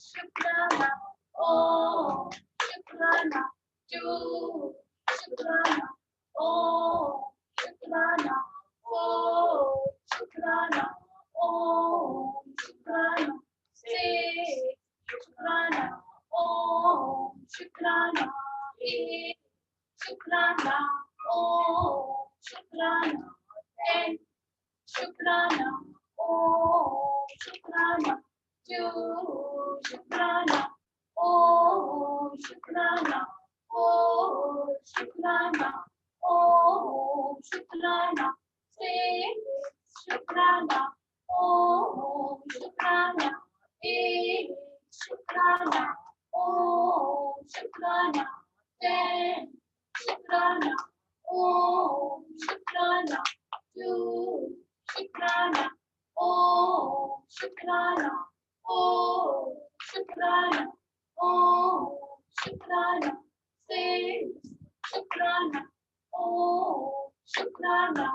Shukrana, Om Shukrana, two Shukrana, Om Shukrana, four Shukrana, Om Shukrana, six Shukrana, Om Shukrana, eight Shukrana, Om Shukrana, 10 Shukrana, Om Shukrana, two Shukrana, Om Shukrana, four Shukrana, Om Shukrana, six Shukrana, Om Shukrana, eight Shukrana, Om Shukrana, 10 Shukrana, Om Shukrana, two Shukrana, Om Shukrana, Om Shukrana, Om Shukrana, six Shukrana, Om Shukrana,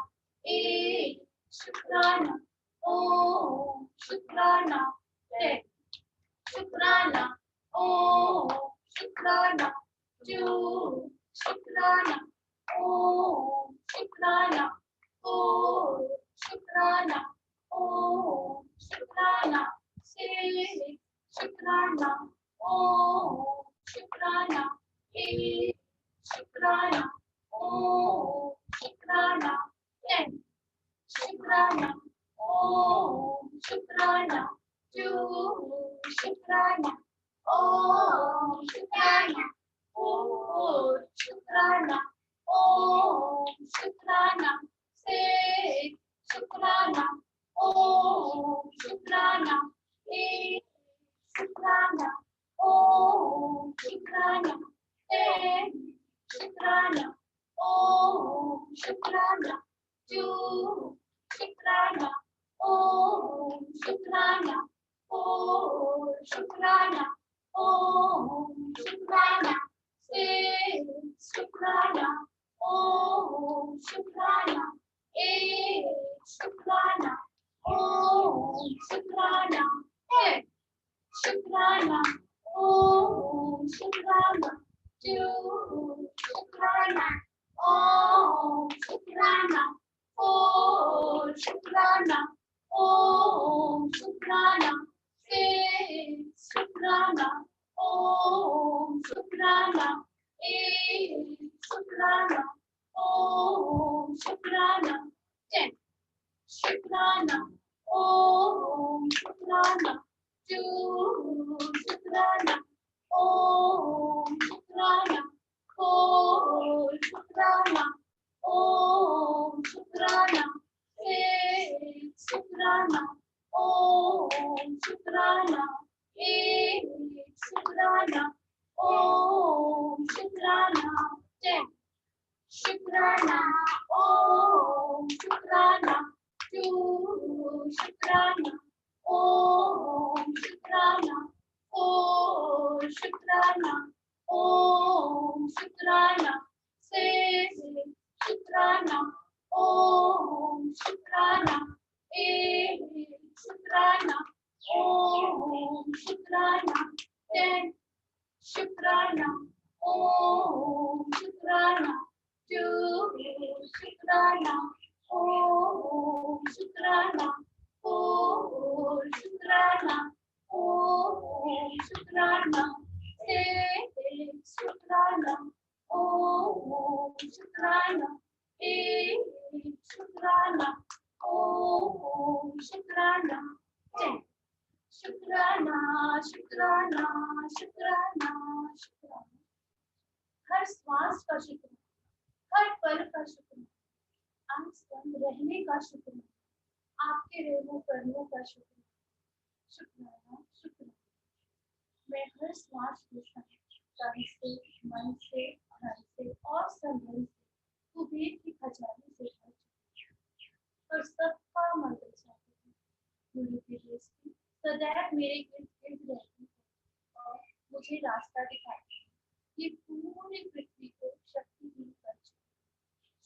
eight Shukrana, Om Shukrana, 10 Shukrana, Om Shukrana, two Shukrana, Om Shukrana, four Shukrana, Om Shukrana, six Shukrana, Om Shukrana, eight Shukrana, Om Shukrana, 10 Shukrana, Om Shukrana, two Shukrana, Om Shukrana, four Shukrana, Om Shukrana, six Shukrana, Om Shukrana, eight Shukrana, Om Shukrana, 10 Shukrana, Om Shukrana, two Shukrana, Om Shukrana, four Shukrana, Om Shukrana, six Shukrana, Om Shukrana, eight Shukrana, Om Shukrana, 10 Shukrana, Om Shukrana, two Shukrana, Om Shukrana, four Shukrana, Om Shukrana, six Shukrana, Om Shukrana, eight Shukrana, Om Shukrana, 10 Shukrana, Om Shukrana, two Shukrana, Om Shukrana, four Shukrana, Om Shukrana, six Shukrana, Om Shukrana, eight Shukrana, Om Shukrana, 10 Shukrana, Om Shukrana, two Shukrana, Om Shukrana, four Shukrana, Om Shukrana, six Shukrana, Om Shukrana, eight Shukrana, Om Shukrana, 10 Shukrana, Om Shukrana, two Shukrana, Om Shukrana, four Shukrana, Om Shukrana, six Shukrana, Om Shukrana, eight Shukrana, Om Shukrana, 10 Shukrana, Shukrana, Shukrana, Shukrana. हर श्वास का शुक्र, हर पल का शुक्र, आज बंद रहने का शुक्र, आपके रहमो करमों का शुक्र, शुक्राना शुक्राना। मैं हर श्वास के साथ तन से, मन से, धन से और संबंध से कुबेर की खजाने से भर चुकी हूँ और सबका मंगल चाहती हूँ। गुरु की दृष्टि सदैव मेरे गिर्द गिर्द रहती है और मुझे रास्ता दिखाती है। ये पूरी पृथ्वी को शक्तिहीन कर चुकी।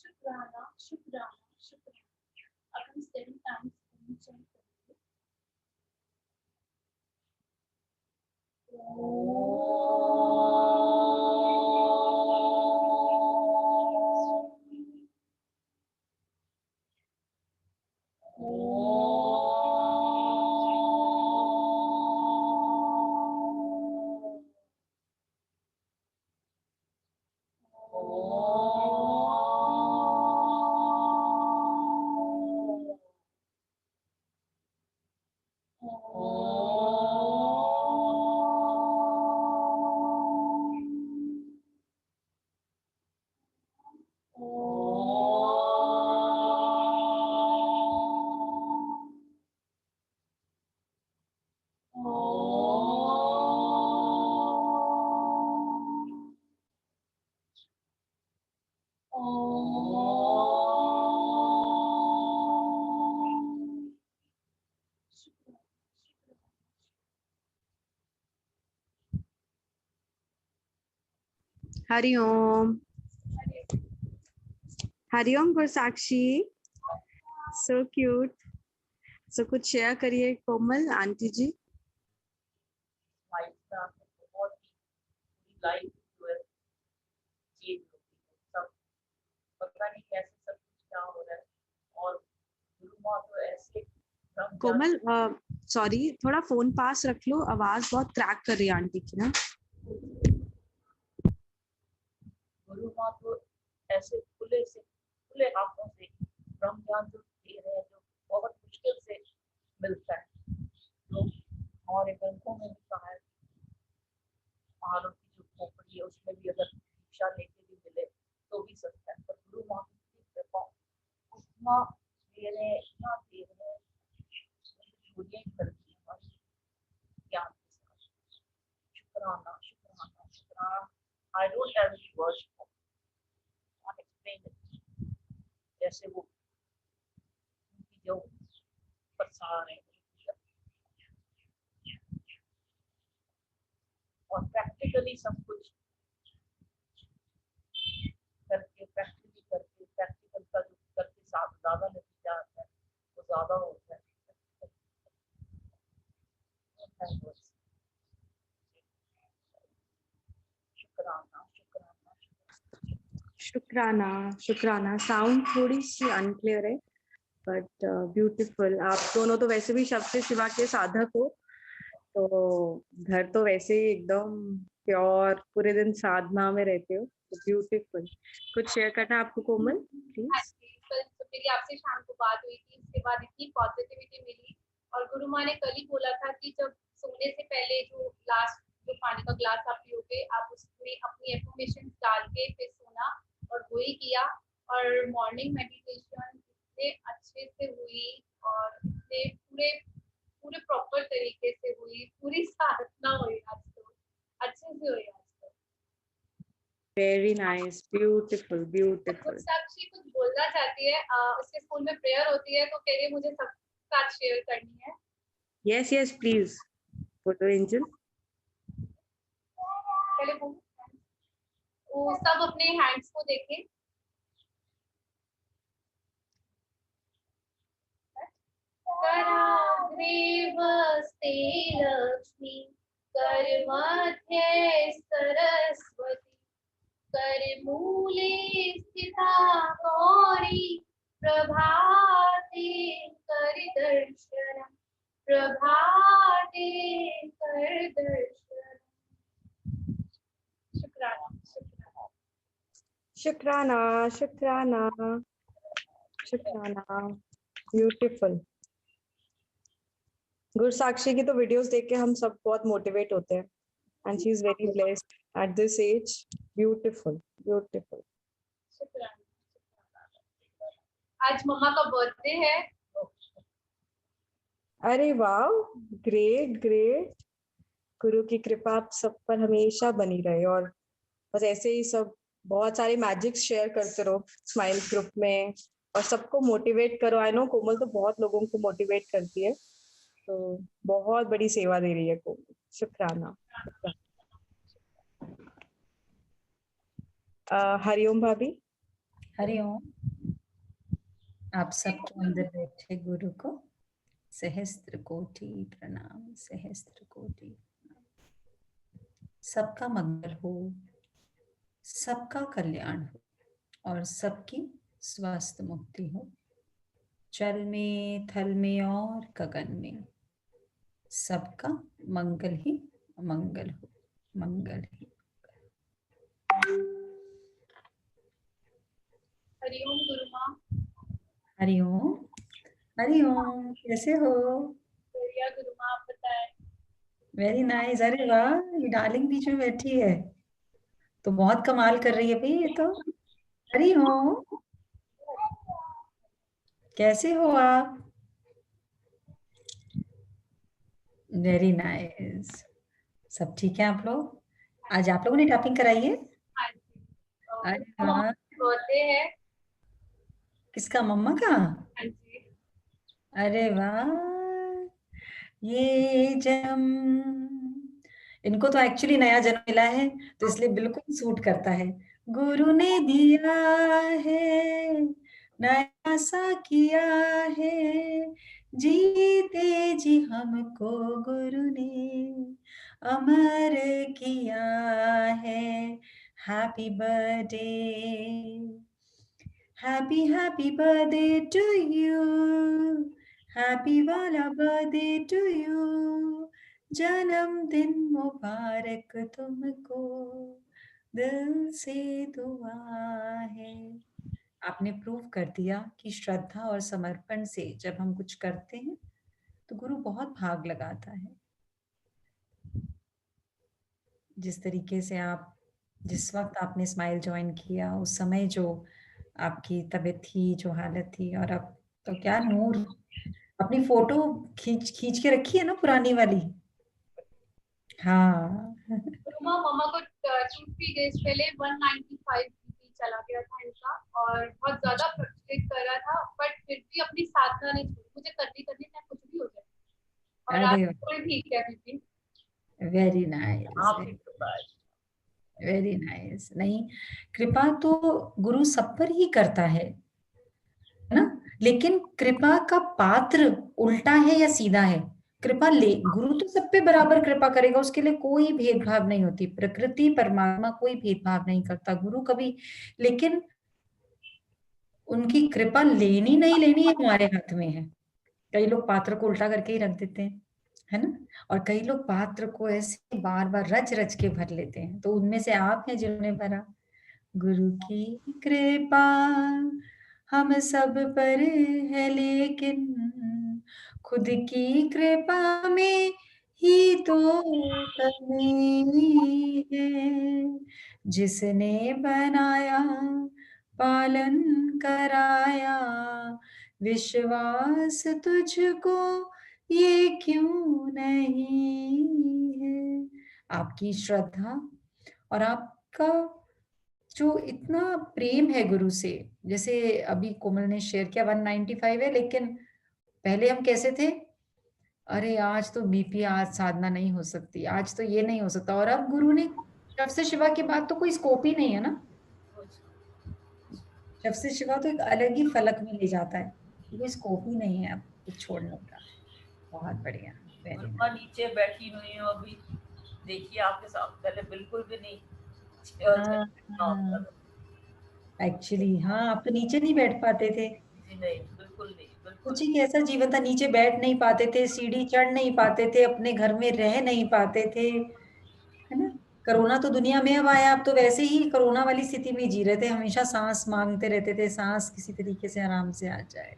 शुक्राना शुक्राना शुक्राना। अब हम 7 times चैंट करेंगे। हरिओम हरिओम गुरसाक्षी, सो क्यूट। सो कुछ शेयर करिए कोमल आंटी जी। बहुत ही लाइफ जो है चेंज होती है, सब पता नहीं कैसे सब कुछ क्या हो रहा है। और गुरु माँ तो ऐसे कोमल सॉरी, थोड़ा फोन पास रख लो, आवाज बहुत क्रैक कर रही है आंटी की ना। गुरु माँ तो ऐसे खुले हाथों से ब्रह्म ज्ञान जो दे रहे हैं, जो बहुत मुश्किल से मिलता है। तो हमारे ग्रंथों में भी कहा है पहाड़ों की जो खोपड़ी है उसमें भी अगर दीक्षा लेके भी मिले तो भी सकता है। पर गुरु माँ की कृपा उतना दे रहे हैं, इतना दे रहे हैं, चोरियां करती है हमारी ज्ञान के साथ। शुक्राना शुक्राना शुक्राना। I don't have any words for can't explain it. जैसे वो उनकी जो प्रसार है और प्रैक्टिकली सब कुछ करके प्रैक्टिकल का जो करके ज्यादा नतीजा आता है वो ज्यादा होता है। शुक्राना शुक्राना शुक्राना शुक्राना। साउंड थोड़ी सी अनक्लियर है बट ब्यूटीफुल। आप दोनों तो वैसे भी शब्द से शिवा के साधक हो, तो घर तो वैसे ही एकदम प्योर पूरे दिन साधना में रहते हो, तो ब्यूटीफुल। कुछ शेयर करना आपको कोमल प्लीज। कल तो मेरी आपसे शाम को बात हुई थी, उसके बाद इतनी पॉजिटिविटी मिली। और गुरु माँ ने कल ही बोला था कि जब सोने से पहले जो लास्ट जो पानी का ग्लास आप पियोगे, आप उसमें अपनी एफर्मेशन डाल के फिर सोना, और वही किया। और मॉर्निंग मेडिटेशन इतने अच्छे से हुई, और इतने पूरे पूरे प्रॉपर तरीके से हुई, पूरी साधना हुई आज तो, अच्छे से हुई आज तो। Very nice, beautiful beautiful. Sakshi कुछ बोलना चाहती है, उसके स्कूल में प्रेयर होती है तो कह रही है मुझे सब साथ शेयर करनी है। Yes yes please, photo angel. पहले बोलो, वो सब अपने हैंड्स को देखें। कराग्रे वस्ते लक्ष्मी, कर मध्ये सरस्वती, कर मूले स्थिता गौरी, प्रभाते कर दर्शनम, प्रभाते कर दर्शनम। शुक्राना शुक्राना शुक्राना शुक्राना शुक्राना, ब्यूटीफुल। गुरसाक्षी की तो वीडियोस देख के हम सब बहुत मोटिवेट होते हैं, and she is very blessed at this age. Beautiful beautiful. शुक्राना। आज मम्मा का बर्थडे है। अरे वाह, ग्रेट ग्रेट। गुरु की कृपा आप सब पर हमेशा बनी रहे, और बस ऐसे ही सब बहुत सारे मैजिक्स शेयर करते रहो स्माइल ग्रुप में, और सबको मोटिवेट करो। आई नो कोमल तो बहुत लोगों को मोटिवेट करती है, तो बहुत बड़ी सेवा दे रही है कोमल। शुक्राना। हरिओम भाभी। हरिओम। आप सबके अंदर बैठे गुरु को सहस्त्र कोटि प्रणाम, सहस्त्र कोटि प्रणाम। सबका मंगल हो, सबका कल्याण हो और सबकी स्वस्थ मुक्ति हो। जल में, थल में और गगन में सबका मंगल ही मंगल हो, मंगल ही। हरिओम गुरु माँ। हरिओम। हरिओम, कैसे हो? बढ़िया गुरु माँ, आप बताएं। Very nice. अरे वाह, ये डार्लिंग बीच में बैठी है तो बहुत कमाल कर रही है भाई ये तो। हरिओम, कैसे हो आप? Very nice. सब ठीक है आप लोग? आज आप लोगों ने टॉपिंग कराई है? हाँ जी। अरे वाह, बर्थडे है। किसका? मम्मा का? हाँ जी। अरे वाह, ये जन्म, इनको तो एक्चुअली नया जन्म मिला है तो इसलिए बिल्कुल सूट करता है। गुरु ने दिया है, नया सा किया है, जीते जी हमको गुरु ने अमर किया है। Happy birthday, happy happy birthday to you, happy वाला बर्थडे टू यू, जन्मदिन मुबारक तुमको, दिल से दुआ है। आपने प्रूव कर दिया कि श्रद्धा और समर्पण से जब हम कुछ करते हैं तो गुरु बहुत भाग लगाता है। जिस तरीके से आप, जिस वक्त आपने स्माइल ज्वाइन किया उस समय जो आपकी तबीयत थी, जो हालत थी, और अब तो क्या नूर। अपनी फोटो खींच खींच के रखी है ना पुरानी वाली? हाँ। गुरु माँ, मम्मा को 2-3 डेज पहले 195 बीपी चला गया था इनका और बहुत ज्यादा फ्लक्चुएट कर रहा था, बट फिर भी अपनी साधना नहीं छोड़ी। मुझे करनी करनी चाहे कुछ भी हो जाए। और आज अरे थोड़ी ठीक है बीपी। वेरी नाइस, आपकी कृपा है। Very nice. नहीं, कृपा तो गुरु सब पर ही करता है ना, लेकिन कृपा का पात्र उल्टा है या सीधा है? कृपा ले, गुरु तो सब पे बराबर कृपा करेगा, उसके लिए कोई भेदभाव नहीं होती। प्रकृति परमात्मा कोई भेदभाव नहीं करता, गुरु कभी। लेकिन उनकी कृपा लेनी नहीं लेनी ये हमारे हाथ में है। कई लोग पात्र को उल्टा करके ही रख देते हैं, है ना, और कई लोग पात्र को ऐसे बार बार रच रच के भर लेते हैं, तो उनमें से आप हैं जिन्होंने भरा। गुरु की कृपा हम सब पर है, लेकिन खुद की कृपा में ही तो कमी है। जिसने बनाया, पालन कराया, विश्वास तुझको ये क्यों नहीं है? आपकी श्रद्धा और आपका जो इतना प्रेम है गुरु से, जैसे अभी कोमल ने शेयर किया 195 है, लेकिन पहले हम कैसे थे? अरे आज तो बीपी, आज साधना नहीं हो सकती, आज तो ये नहीं हो सकता। और अब गुरु ने शव से शिवा के बाद तो कोई स्कोप ही नहीं है ना। शव से शिवा तो एक अलग ही फलक में ले जाता है, कोई स्कोप ही नहीं है अब कुछ छोड़ने का। बहुत बढ़िया, वेरी गुरुमा नीचे बैठी हुई हूँ अभी, देखिए आपके साथ पहले बिल्कुल भी नहीं। हाँ, एक्चुअली हाँ, आप तो नीचे नहीं बैठ पाते थे। जी नहीं, बिल्कुल नहीं, बिल्कुल कुछ एक ऐसा जीवन था, नीचे बैठ नहीं पाते थे, सीढ़ी चढ़ नहीं पाते थे, अपने घर में रह नहीं पाते थे, है ना। कोरोना तो दुनिया में अब आया, अब तो वैसे ही कोरोना वाली स्थिति में जी रहे थे, हमेशा सांस मांगते रहते थे, सांस किसी तरीके से आराम से आ जाए।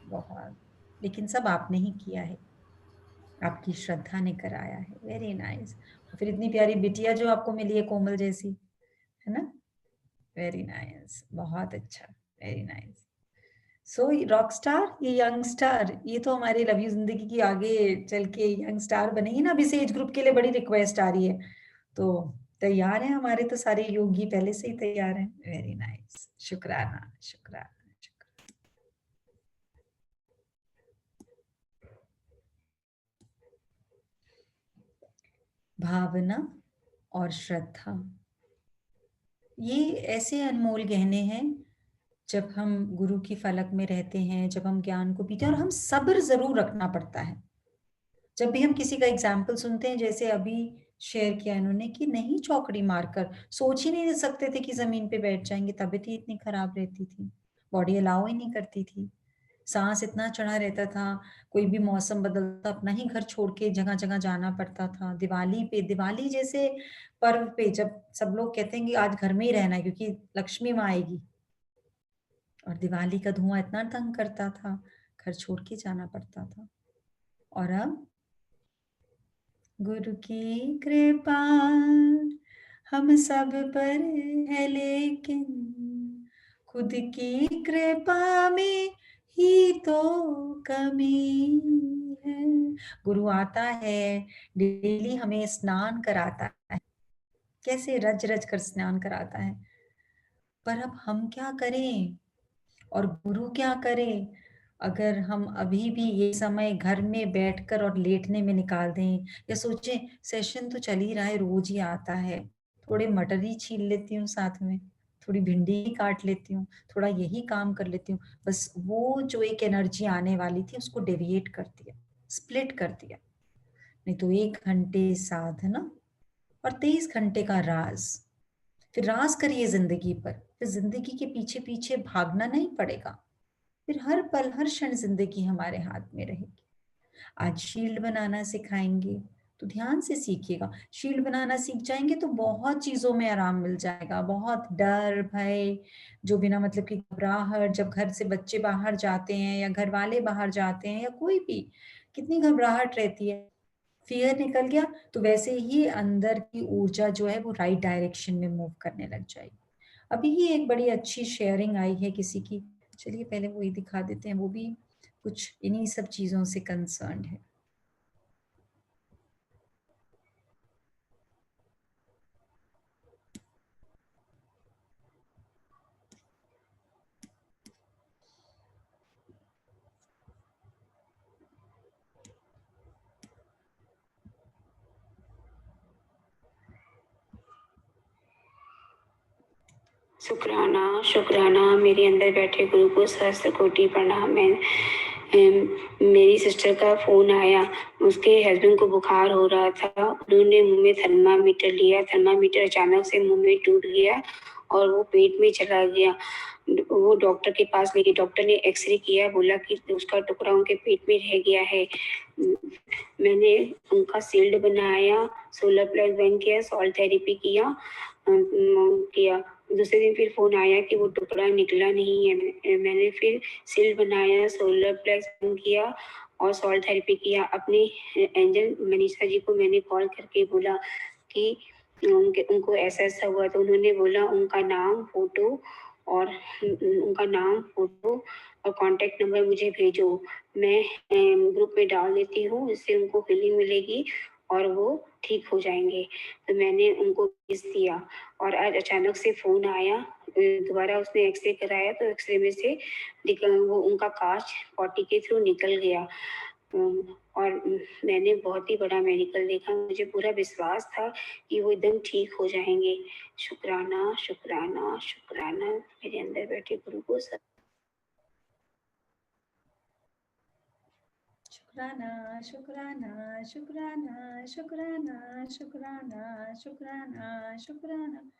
बहुत, लेकिन सब आपने ही किया है, आपकी श्रद्धा ने कराया है। Very nice. फिर इतनी प्यारी बिटिया जो आपको मिली है कोमल जैसी, है ना। वेरी नाइस, बहुत अच्छा, वेरी नाइस। सो रॉक स्टार, ये यंग स्टार, ये तो हमारे लव यू जिंदगी की आगे चल के यंग स्टार बनेगी ना। अभी से एज ग्रुप के लिए बड़ी रिक्वेस्ट आ रही है, तो तैयार है हमारे तो सारे योगी पहले से ही तैयार हैं। वेरी नाइस, शुक्राना शुक्राना। भावना और श्रद्धा, ये ऐसे अनमोल गहने हैं। जब हम गुरु की फलक में रहते हैं, जब हम ज्ञान को पीते हैं, और हम सब्र जरूर रखना पड़ता है। जब भी हम किसी का एग्जाम्पल सुनते हैं, जैसे अभी शेयर किया इन्होंने कि नहीं चौकड़ी मारकर, सोच ही नहीं सकते थे कि जमीन पे बैठ जाएंगे, तबीयत ही इतनी खराब रहती थी, बॉडी अलाउ ही नहीं करती थी, सांस इतना चढ़ा रहता था, कोई भी मौसम बदलता अपना ही घर छोड़ के जगह जगह जाना पड़ता था। दिवाली जैसे पर्व पे जब सब लोग कहते हैं कि आज घर में ही रहना है क्योंकि लक्ष्मी माँ आएगी, और दिवाली का धुआं इतना तंग करता था, घर छोड़ के जाना पड़ता था। और अब गुरु की कृपा हम सब पर है, लेकिन खुद की कृपा में ही तो कमी है। गुरु आता है, डेली हमें स्नान कराता है, कैसे रज रज कर स्नान कराता है, पर अब हम क्या करें और गुरु क्या करे अगर हम अभी भी ये समय घर में बैठकर और लेटने में निकाल दें, या सोचें सेशन तो चल ही रहा है, रोज ही आता है, थोड़े मटर ही छील लेती हूँ, साथ में थोड़ी भिंडी ही काट लेती हूँ, थोड़ा यही काम कर लेती हूँ, बस वो जो एक एनर्जी आने वाली थी उसको डेविएट कर दिया, स्प्लिट कर दिया। नहीं तो 1 घंटे साधना और 23 घंटे का राज, फिर राज करिए जिंदगी पर, फिर जिंदगी के पीछे पीछे भागना नहीं पड़ेगा, फिर हर पल हर क्षण जिंदगी हमारे हाथ में रहेगी। आज शील्ड बनाना सिखाएंगे तो ध्यान से सीखिएगा, शील्ड बनाना सीख जाएंगे तो बहुत चीजों में आराम मिल जाएगा, बहुत डर भय जो बिना मतलब की घबराहट, जब घर से बच्चे बाहर जाते हैं या घर वाले बाहर जाते हैं या कोई भी, कितनी घबराहट रहती है, फियर निकल गया तो वैसे ही अंदर की ऊर्जा जो है वो राइट डायरेक्शन में मूव करने लग जाएगी। अभी ही एक बड़ी अच्छी शेयरिंग आई है किसी की, चलिए पहले वो ही दिखा देते हैं, वो भी कुछ इन्हीं सब चीजों से कंसर्न है। शुक्राना शुक्राना, मेरे अंदर बैठे गुरु को सहस्त्र कोटि प्रणाम। मेरी सिस्टर का फोन आया, उसके हस्बैंड को बुखार हो रहा था, उन्होंने मुंह में थर्मामीटर लिया, थर्मामीटर अचानक से मुंह में टूट गया और वो पेट में चला गया। वो डॉक्टर के पास ले गए, डॉक्टर ने एक्सरे किया, बोला कि उसका टुकड़ा उनके पेट में रह गया है। मैंने उनका शील्ड बनाया, सोलर प्लस बन किया, सॉल्ट थेरेपी किया। दूसरे दिन फिर फोन आया कि वो टुकड़ा निकला नहीं है। मैंने फिर शील्ड बनाया, सोलर प्लेक्स बंद किया और सॉल्ट थेरेपी किया। अपने एंजल मनीषा जी को मैंने कॉल करके बोला कि उनको ऐसा ऐसा हुआ, तो उन्होंने बोला उनका नाम फोटो और कांटेक्ट नंबर मुझे भेजो, मैं ग्रुप में डाल देती हूँ, इससे उनको फीलिंग मिलेगी और वो ठीक हो जाएंगे। तो मैंने उनको भेज दिया और आज अचानक से फोन आया, दोबारा उसने एक्सरे कराया तो एक्सरे में से वो उनका कांच पॉटी के थ्रू निकल गया। और मैंने बहुत ही बड़ा मेडिकल देखा, मुझे पूरा विश्वास था कि वो एकदम ठीक हो जाएंगे। शुक्राना शुक्राना शुक्राना, मेरे अंदर बैठे गुरु को सब शुक्राना शुक्राना शुक्राना शुक्राना शुक्राना शुक्राना शुक्राना।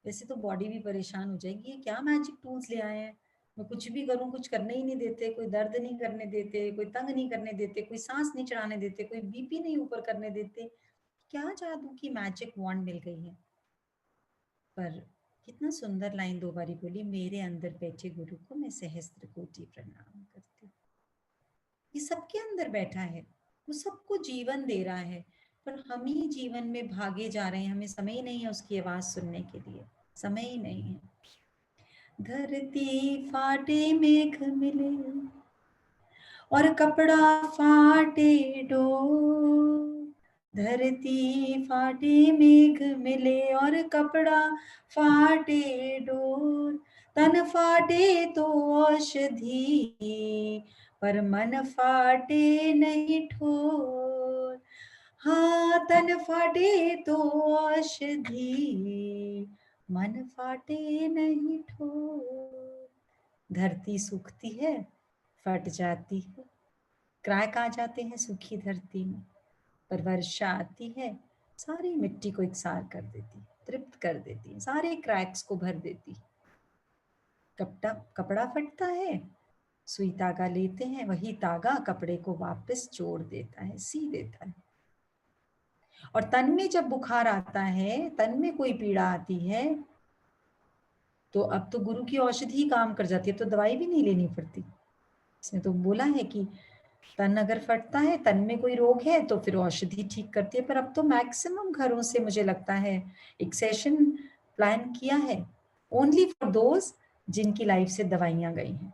वैसे तो बॉडी भी परेशान हो जाएगी, ये क्या मैजिक टूल्स ले आए हैं, मैं कुछ भी करूं कुछ करने ही नहीं देते, कोई दर्द नहीं करने देते, कोई तंग नहीं करने देते, कोई सांस नहीं चढ़ाने देते, कोई बीपी नहीं ऊपर करने देते, क्या जादू की मैजिक वॉन्ड मिल गई है। पर कितना सुंदर लाइन 2 बारी बोली, मेरे अंदर बैठे गुरु को मैं सहस्त्र कोटि प्रणाम करती हूँ। ये सबके अंदर बैठा है, वो सबको जीवन दे रहा है, पर हम ही जीवन में भागे जा रहे हैं, हमें समय ही नहीं है उसकी आवाज सुनने के लिए, समय ही नहीं है। धरती फाटे मेघ मिले और कपड़ा फाटे डोर, धरती फाटे मेघ मिले और कपड़ा फाटे डोर, तन फाटे तो औषधि पर मन फाटे नहीं ठोर, हाँ तन फाटे तो औषधि मन फाटे नहीं ठोर। धरती सूखती है, फट जाती है, क्रैक आ जाते हैं सूखी धरती में, पर वर्षा आती है, सारी मिट्टी को इकसार कर देती, तृप्त कर देती, सारे क्रैक्स को भर देती। कपड़ा फटता है, सुई धागा लेते हैं, वही धागा कपड़े को वापस जोड़ देता है, सी देता है। और तन में जब बुखार आता है, तन में कोई पीड़ा आती है, तो अब तो गुरु की औषधि काम कर जाती है, तो दवाई भी नहीं लेनी पड़ती। इसमें तो बोला है कि तन अगर फटता है, तन में कोई रोग है, तो फिर औषधि ठीक करती है। पर अब तो मैक्सिमम घरों से मुझे लगता है एक सेशन प्लान किया है ओनली फॉर दोज जिनकी लाइफ से दवाइयां गई हैं।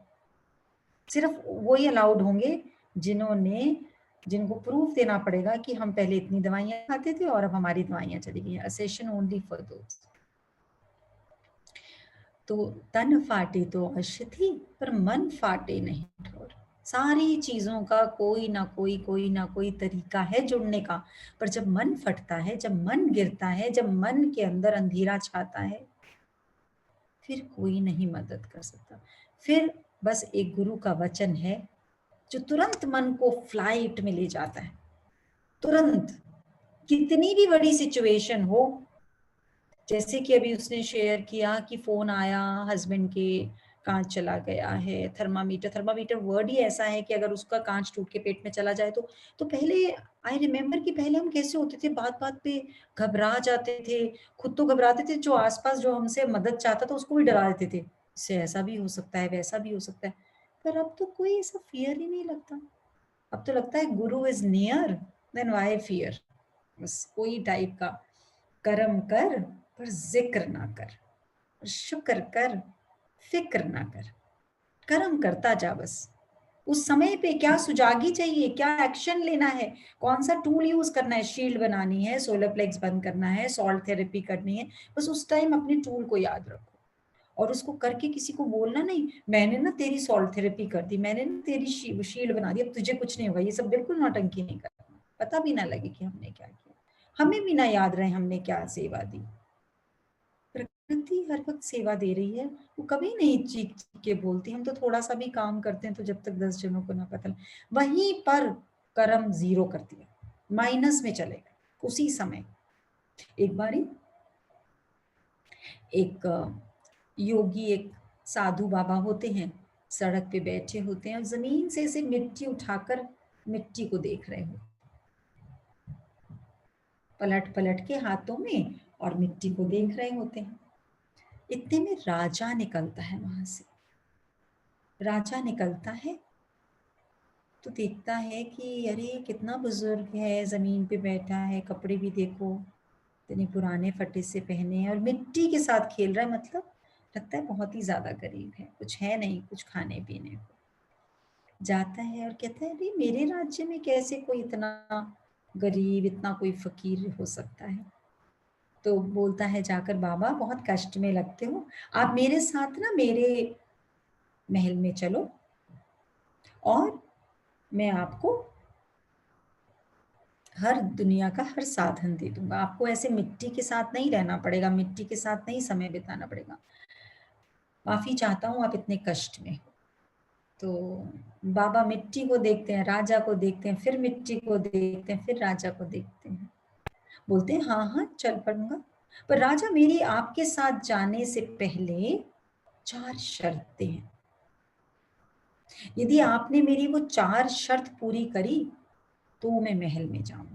सिर्फ वही अलाउड होंगे जिनको प्रूफ देना पड़ेगा कि हम पहले इतनी दवाइयां खाते थे और अब हमारी दवाइयां चली गई हैं। A session only for those. तो तन फाटे तो औषधि, पर मन फाटे नहीं ठोर। सारी चीजों का कोई ना कोई तरीका है जुड़ने का, पर जब मन फटता है, जब मन गिरता है, जब मन के अंदर अंधेरा छाता है, फिर कोई नहीं मदद कर सकता। फिर बस एक गुरु का वचन है जो तुरंत मन को फ्लाइट में ले जाता है। तुरंत, कितनी भी बड़ी सिचुएशन हो, जैसे कि अभी उसने शेयर किया कि फोन आया हस्बैंड के, कांच चला गया है, थर्मामीटर वर्ड ही ऐसा है कि अगर उसका कांच टूट के पेट में चला जाए तो पहले आई रिमेम्बर कि पहले हम कैसे होते थे, बात बात पे घबरा जाते थे, खुद तो घबराते थे, जो आसपास जो हमसे मदद चाहता था उसको भी डरा देते थे, इससे ऐसा भी हो सकता है, वैसा भी हो सकता है। पर अब तो कोई ऐसा फियर ही नहीं लगता। अब तो लगता है guru is near, then why fear. बस कोई टाइप का कर्म कर पर जिक्र ना कर, शुक्र कर, फिक्र ना कर, कर्म करता जा। बस उस समय पे क्या सुजागी चाहिए, क्या एक्शन लेना है, कौन सा टूल यूज करना है, शील्ड बनानी है, सोलर प्लेक्स बंद करना है, सॉल्ट थेरेपी करनी है, बस उस टाइम अपने टूल को याद रखो। और उसको करके किसी को बोलना नहीं, मैंने ना तेरी सॉल्ट थेरेपी कर दी, मैंने ना तेरी शील्ड बना दी, अब तुझे कुछ नहीं होगा। ये सब बिल्कुल नौटंकी नहीं करना। पता भी ना लगे कि हमने क्या किया, हमें भी ना याद रहे हमने क्या सेवा दी। प्रकृति हर वक्त सेवा दे रही है, वो कभी नहीं चीख चीख के बोलती। हम तो थोड़ा सा भी काम करते हैं तो जब तक 10 जनों को ना पता, वहीं पर कर्म जीरो कर दिया, माइनस में चले गए उसी समय। एक बारी एक योगी, एक साधु बाबा होते हैं, सड़क पे बैठे होते हैं और जमीन से ऐसे मिट्टी उठाकर मिट्टी को देख रहे हो, पलट पलट के हाथों में, और मिट्टी को देख रहे होते हैं। इतने में राजा निकलता है वहां से। राजा निकलता है तो देखता है कि अरे कितना बुजुर्ग है, जमीन पे बैठा है, कपड़े भी देखो इतने पुराने फटे से पहने हैं और मिट्टी के साथ खेल रहा है। मतलब लगता है बहुत ही ज्यादा गरीब है, कुछ है नहीं, कुछ खाने पीने को। जाता है और कहता है अरे मेरे राज्य में कैसे कोई इतना गरीब, इतना कोई फकीर हो सकता है। तो बोलता है जाकर, बाबा बहुत कष्ट में लगते हो, आप मेरे साथ ना मेरे महल में चलो और मैं आपको हर दुनिया का हर साधन दे दूंगा। आपको ऐसे मिट्टी के साथ नहीं रहना पड़ेगा, मिट्टी के साथ नहीं समय बिताना पड़ेगा। माफी चाहता हूँ आप इतने कष्ट में हो। तो बाबा मिट्टी को देखते हैं, राजा को देखते हैं, फिर मिट्टी को देखते हैं, फिर राजा को देखते हैं, बोलते हैं हाँ हाँ चल पड़ूंगा, पर राजा मेरी आपके साथ जाने से पहले 4 शर्तें हैं। यदि आपने मेरी वो 4 शर्त पूरी करी तो मैं महल में जाऊंगा।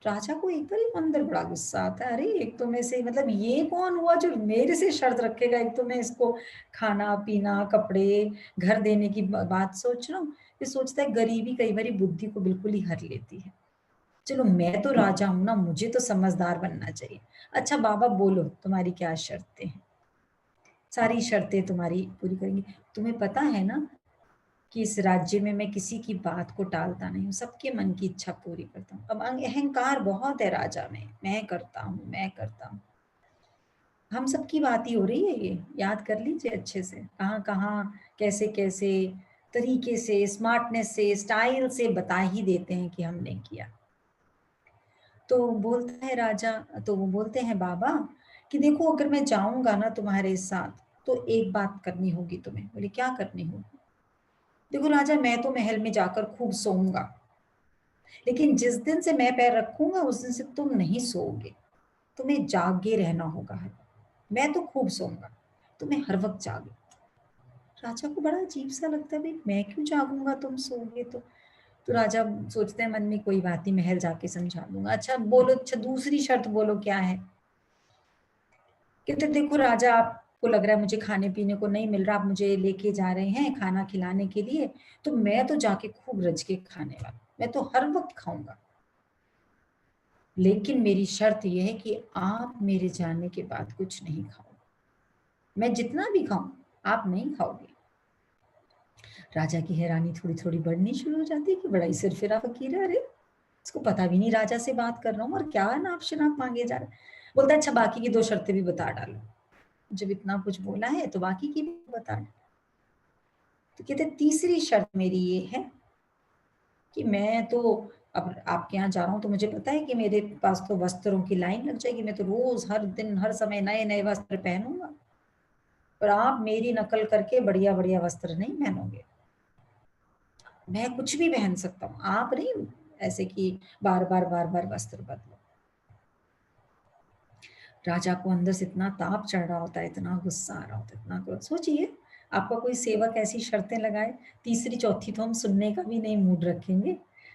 राजा को एक बार अंदर बड़ा गुस्सा आता है, अरे एक तो मैं से, मतलब ये कौन हुआ जो मेरे से शर्त रखेगा, एक तो मैं इसको खाना पीना कपड़े घर देने की बात सोच रहा हूँ। फिर सोचता है गरीबी कई बार बुद्धि को बिल्कुल ही हर लेती है, चलो मैं तो राजा हूं ना, मुझे तो समझदार बनना चाहिए। अच्छा बाबा बोलो तुम्हारी क्या शर्तें हैं, सारी शर्तें तुम्हारी पूरी करेंगे। तुम्हें पता है ना कि इस राज्य में मैं किसी की बात को टालता नहीं हूँ, सबके मन की इच्छा पूरी करता हूँ। अब अहंकार बहुत है राजा में, मैं करता हूँ मैं करता हूँ। हम सबकी बात ही हो रही है, ये याद कर लीजिए अच्छे से, कहाँ कहाँ कैसे कैसे तरीके से, स्मार्टनेस से, स्टाइल से बता ही देते हैं कि हमने किया। तो बोलता है राजा, तो वो बोलते हैं बाबा कि देखो अगर मैं जाऊंगा ना तुम्हारे साथ तो एक बात करनी होगी तुम्हें। बोले क्या करनी होगी? देखो राजा मैं तो महल में जाकर खूब सोऊंगा, लेकिन जिस दिन से मैं पैर रखूंगा उस दिन से तुम नहीं सोओगे, तुम्हें जागे रहना होगा। मैं तो खूब सोऊंगा, तुम्हें हर वक्त जागे। राजा को बड़ा अजीब सा लगता है, भाई मैं क्यों जागूंगा, तुम सोओगे तो राजा सोचते हैं मन में कोई बात नहीं, महल जाके समझा दूंगा। अच्छा बोलो, अच्छा दूसरी शर्त बोलो क्या है। कहते देखो राजा, आपको लग रहा है मुझे खाने पीने को नहीं मिल रहा, आप मुझे लेके जा रहे हैं खाना खिलाने के लिए, तो मैं तो जाके खूब रज के खाने वाला, मैं तो हर वक्त खाऊंगा। लेकिन मेरी शर्त यह है कि आप मेरे जाने के बाद कुछ नहीं खाओ, मैं जितना भी खाऊं आप नहीं खाओगे। राजा की हैरानी थोड़ी थोड़ी बढ़नी शुरू हो जाती है कि बड़ा ही सिरफिरा फकीर है, अरे इसको पता भी नहीं राजा से बात कर रहा हूँ और क्या नाप शनाप मांगे जा रहा है। बोलता अच्छा बाकी की 2 शर्तें भी बता डालो, जब इतना कुछ बोला है तो बाकी की भी बता डालो। तो कहते तीसरी शर्त मेरी ये है कि मैं तो अब आपके यहाँ जा रहा हूँ तो मुझे पता है कि मेरे पास तो वस्त्रों की लाइन लग जाएगी, मैं तो रोज हर दिन हर समय नए नए वस्त्र पहनूंगा, पर आप मेरी नकल करके बढ़िया बढ़िया वस्त्र नहीं पहनोगे। मैं कुछ भी पहन सकता हूँ, आप नहीं ऐसे कि बार बार वस्त्र बदलो। राजा को अंदर से इतना ताप चढ़ रहा होता है, इतना गुस्सा आ रहा होता है, इतना क्रोध। सोचिए आपका कोई सेवक ऐसी शर्तें लगाए, तीसरी चौथी तो हम सुनने का भी नहीं मूड रखेंगे,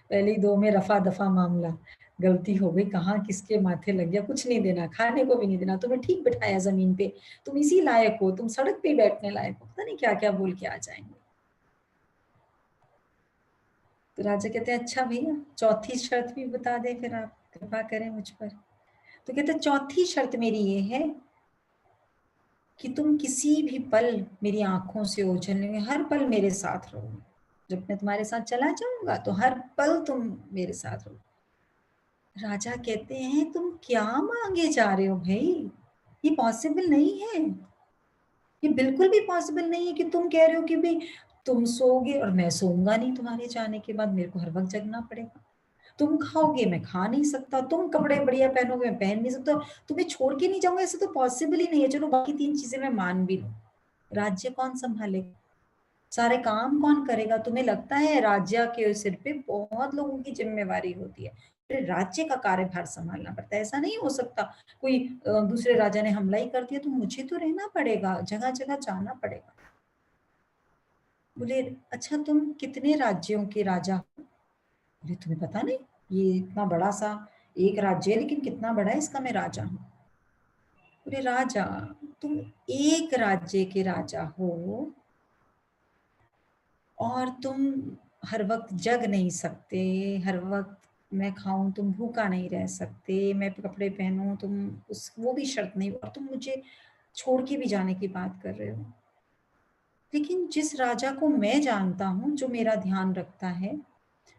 पहली 2 में रफा दफा मामला, गलती हो गई, कहाँ किसके माथे लग गया, कुछ नहीं देना, खाने को भी नहीं देना, तुम्हें ठीक बिठाया जमीन पे, तुम इसी लायक हो, तुम सड़क पे बैठने लायक हो, पता नहीं क्या क्या बोल के आ जाएंगे। तो राजा कहते हैं अच्छा भैया चौथी शर्त भी बता दें, फिर आप कृपा करें मुझ पर। तो कहते चौथी शर्त मेरी ये है कि तुम किसी भी पल मेरी आंखों से ओझल नहीं, हर पल मेरे साथ रहो, जब मैं तुम्हारे साथ चला जाऊंगा तो हर पल तुम मेरे साथ रहो। राजा कहते हैं तुम क्या मांगे जा रहे हो भाई, ये पॉसिबल नहीं है, ये बिल्कुल भी पॉसिबल नहीं है कि तुम कह रहे हो कि भाई तुम सोओगे और मैं सोऊंगा नहीं, तुम्हारे जाने के बाद मेरे को हर वक्त जगना पड़ेगा, तुम खाओगे मैं खा नहीं सकता, तुम कपड़े बढ़िया पहनोगे मैं पहन नहीं सकता, तुम्हें छोड़ के नहीं जाऊंगा, ऐसे तो पॉसिबल ही नहीं है। चलो बाकी 3 चीजें मैं मान भी लूं, राज्य कौन संभालेगा, सारे काम कौन करेगा, तुम्हें लगता है राज्य के सिर पे बहुत लोगों की जिम्मेवारी होती है, फिर राज्य का कार्यभार संभालना पड़ता है, ऐसा नहीं हो सकता कोई दूसरे राजा ने हमला ही कर दिया तो मुझे तो रहना पड़ेगा, जगह जगह जाना पड़ेगा। बोले अच्छा तुम कितने राज्यों के राजा हो। बोले तुम्हें पता नहीं, ये इतना बड़ा सा एक राज्य है लेकिन कितना बड़ा है इसका मैं राजा हूँ। बोले राजा तुम एक राज्य के राजा हो और तुम हर वक्त जग नहीं सकते, हर वक्त मैं खाऊं तुम भूखा नहीं रह सकते, मैं कपड़े पहनूं तुम उस वो भी शर्त नहीं, और तुम मुझे छोड़ के भी जाने की बात कर रहे हो। लेकिन जिस राजा को मैं जानता हूँ जो मेरा ध्यान रखता है,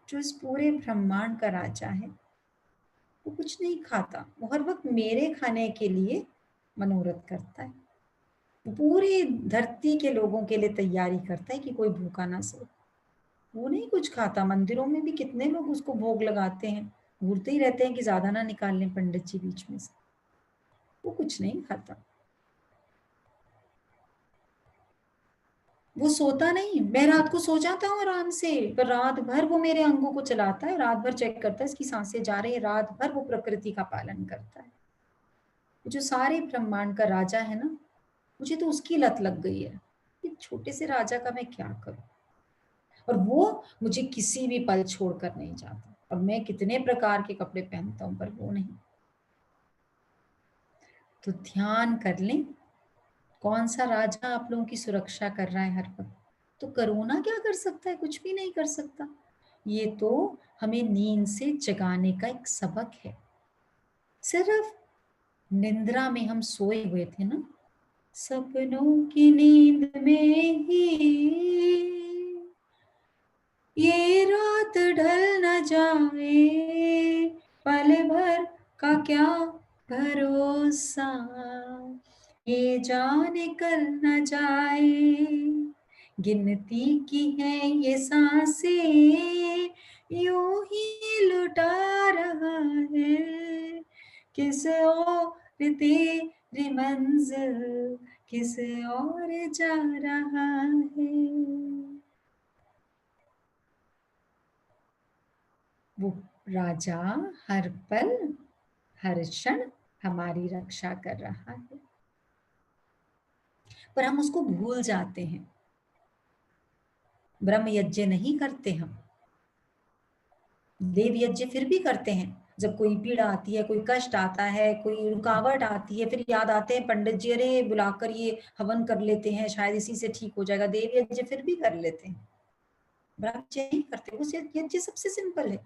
जो इस पूरे ब्रह्मांड का राजा है, वो कुछ नहीं खाता, वो हर वक्त मेरे खाने के लिए मनोरथ करता है, पूरी धरती के लोगों के लिए तैयारी करता है कि कोई भूखा ना सो। वो नहीं कुछ खाता, मंदिरों में भी कितने लोग उसको भोग लगाते हैं, घूरते ही रहते हैं कि ज्यादा ना निकाल लें पंडित जी बीच में से, वो कुछ नहीं खाता, वो सोता नहीं, मैं रात को सो जाता हूँ आराम से, पर रात भर वो मेरे अंगों को चलाता है, रात भर चेक करता है इसकी सांसें जा रही है, रात भर वो प्रकृति का पालन करता है। जो सारे ब्रह्मांड का राजा है ना, मुझे तो उसकी लत लग गई है, एक छोटे से राजा का मैं क्या करूं, और वो मुझे किसी भी पल छोड़कर नहीं जाता, और मैं कितने प्रकार के कपड़े पहनता हूं पर वो नहीं। तो ध्यान कर लें कौन सा राजा आप लोगों की सुरक्षा कर रहा है हर वक्त। तो कोरोना क्या कर सकता है, कुछ भी नहीं कर सकता, ये तो हमें नींद से जगाने का एक सबक है। सिर्फ निंद्रा में हम सोए हुए थे ना, सपनों की नींद में ही ये रात ढल न जाए, पल भर का क्या भरोसा, ये जाने कल न जाए, गिनती की है ये सांसें, यूं ही लुटा रहा है, किस और तेरी मंजिल, किस और जा रहा है। वो राजा हर पल हर क्षण हमारी रक्षा कर रहा है, पर हम उसको भूल जाते हैं। ब्रह्म यज्ञ नहीं करते हम, देव यज्ञ फिर भी करते हैं। जब कोई पीड़ा आती है, कोई कष्ट आता है, कोई रुकावट आती है, फिर याद आते हैं पंडित जी, अरे बुलाकर ये हवन कर लेते हैं, शायद इसी से ठीक हो जाएगा। देव यज्ञ फिर भी कर लेते हैं, ब्रह्म यज्ञ नहीं करते। उस यज्ञ सबसे सिंपल है,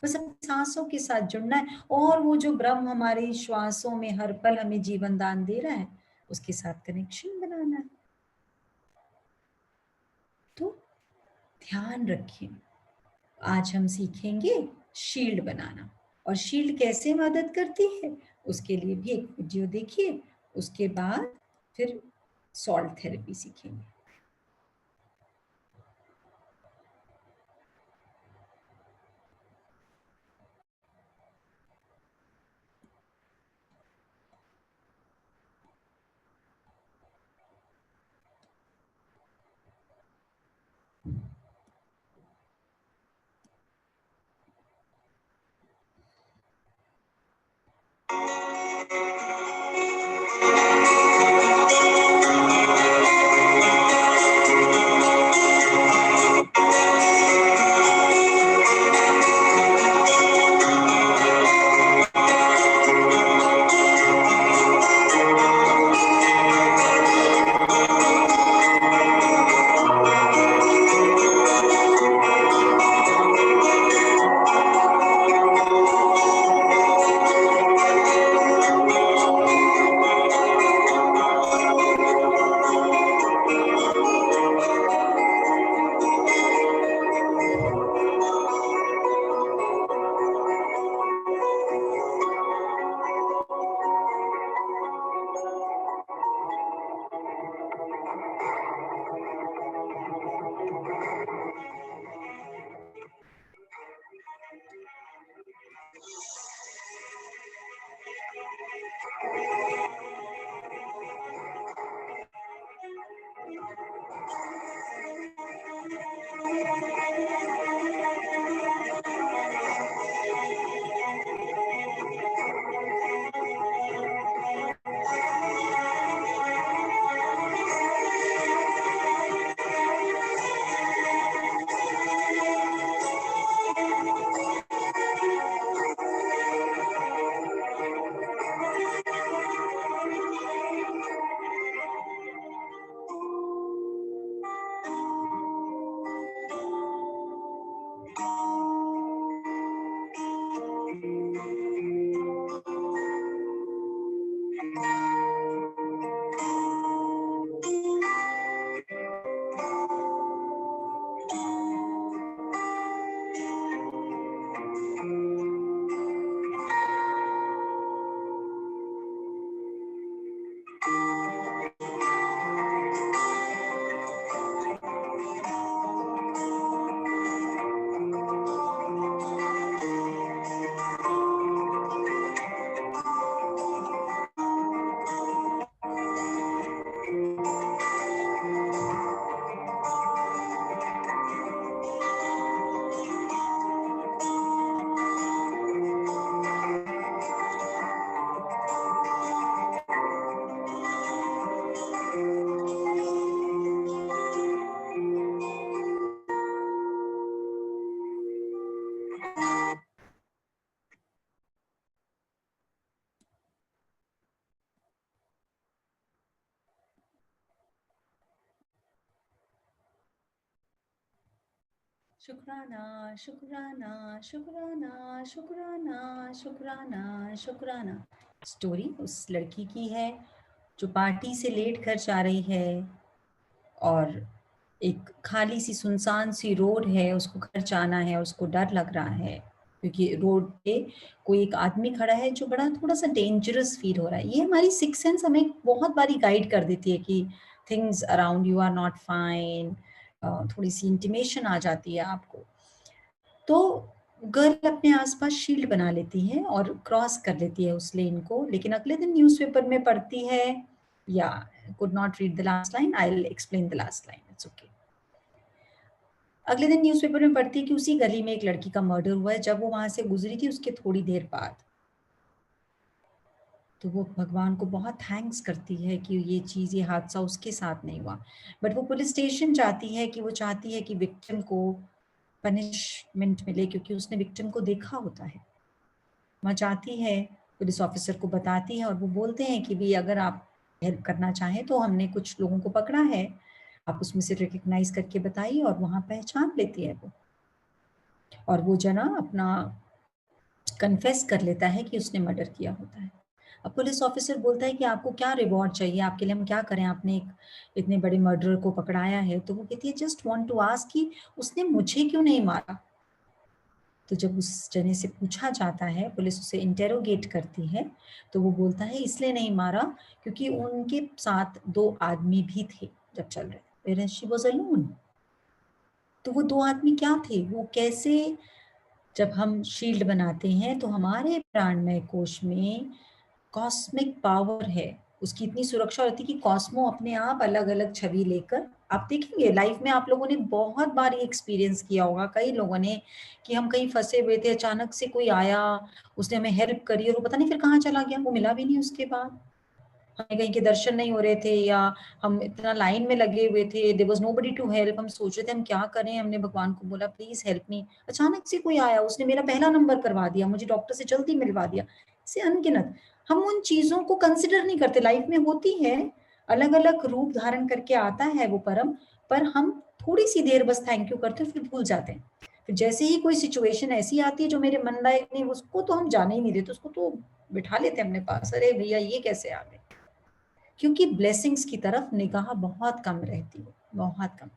बस अपनी सांसों के साथ जुड़ना है, और वो जो ब्रह्म हमारे श्वासों में हर पल हमें जीवन दान दे रहा है, उसके साथ कनेक्शन बनाना है। तो ध्यान रखिए, आज हम सीखेंगे शील्ड बनाना, और शील्ड कैसे मदद करती है उसके लिए भी एक वीडियो देखिए। उसके बाद फिर सॉल्ट थेरेपी सीखेंगे। शुक्राना शुक्राना शुक्राना शुक्राना शुक्राना शुक्राना। स्टोरी उस लड़की की है जो पार्टी से लेट कर जा रही है, और एक खाली सी सुनसान सी रोड है, उसको घर जाना है, उसको डर लग रहा है क्योंकि रोड पे कोई एक आदमी खड़ा है जो बड़ा थोड़ा सा डेंजरस फील हो रहा है। ये हमारी सिक्स सेंस हमें बहुत बारी गाइड कर देती है कि things around you are not fine, थोड़ी सी इंटिमेशन आ जाती है आपको। तो गर्ल अपने आसपास शील्ड बना लेती है और क्रॉस कर लेती है उस लेन को, लेकिन अगले दिन न्यूज़पेपर में पढ़ती है, या could not read the last line, I'll explain the last line, it's okay. अगले दिन न्यूज़पेपर में पढ़ती कि उसी गली में एक लड़की का मर्डर हुआ है, जब वो वहां से गुजरी थी उसके थोड़ी देर बाद। तो वो भगवान को बहुत थैंक्स करती है कि ये चीज़, ये हादसा उसके साथ नहीं हुआ। बट वो पुलिस स्टेशन चाहती है कि विक्टिम को पनिशमेंट मिले, क्योंकि उसने विक्टिम को देखा होता है। वहाँ जाती है, पुलिस ऑफिसर को बताती है और वो बोलते हैं कि भी अगर आप हेल्प करना चाहें तो हमने कुछ लोगों को पकड़ा है, आप उसमें से रिकग्नाइज करके बताइए। और वहाँ पहचान लेती है वो, और वो जना अपना कन्फेस कर लेता है कि उसने मर्डर किया होता है। अब पुलिस ऑफिसर बोलता है कि आपको क्या रिवॉर्ड चाहिए, आपके लिए हम क्या करें, आपने एक इतने बड़े मर्डरर को पकड़ाया है। तो वो कहती है जस्ट वांट टू आस्क कि उसने मुझे क्यों नहीं मारा। तो जब उस जने से पूछा जाता है, पुलिस उसे इंटेरोगेट करती है, तो वो बोलता है इसलिए नहीं मारा क्योंकि उनके साथ 2 आदमी भी थे जब चल रहे थे, शी वाज अलोन। तो वो 2 आदमी क्या थे, वो कैसे, जब हम शील्ड बनाते हैं तो हमारे प्राणमय कोश में कॉस्मिक पावर है, उसकी इतनी सुरक्षा होती है कि कॉस्मो अपने आप अलग अलग छवि लेकर, आप देखेंगे लाइफ में, आप लोगों ने बहुत बार ये एक्सपीरियंस किया होगा, कई लोगों ने, कि हम कहीं फंसे हुए थे, अचानक से कोई आया, उसने हमें हेल्प करी और वो पता नहीं फिर कहाँ चला गया, वो मिला भी नहीं उसके बाद। हमें कहीं के दर्शन नहीं हो रहे थे, या हम इतना लाइन में लगे हुए थे, there was nobody to help, हम सोच रहे थे हम क्या करें, हमने भगवान को बोला प्लीज हेल्प मी, अचानक से कोई आया, उसने मेरा पहला नंबर करवा दिया, मुझे डॉक्टर से जल्दी मिलवा दिया। इससे अनगिनत हम उन चीजों को कंसिडर नहीं करते, लाइफ में होती है, अलग अलग रूप धारण करके आता है वो परम, पर हम थोड़ी सी देर बस थैंक यू करते हैं, फिर भूल जाते हैं। फिर जैसे ही कोई सिचुएशन ऐसी आती है जो मेरे मन लायक नहीं, उसको तो हम जाने ही नहीं देते, उसको तो बिठा लेते हैं अपने पास, अरे भैया ये कैसे आ गए, क्योंकि ब्लेसिंग्स की तरफ निगाह बहुत कम रहती है, बहुत कम।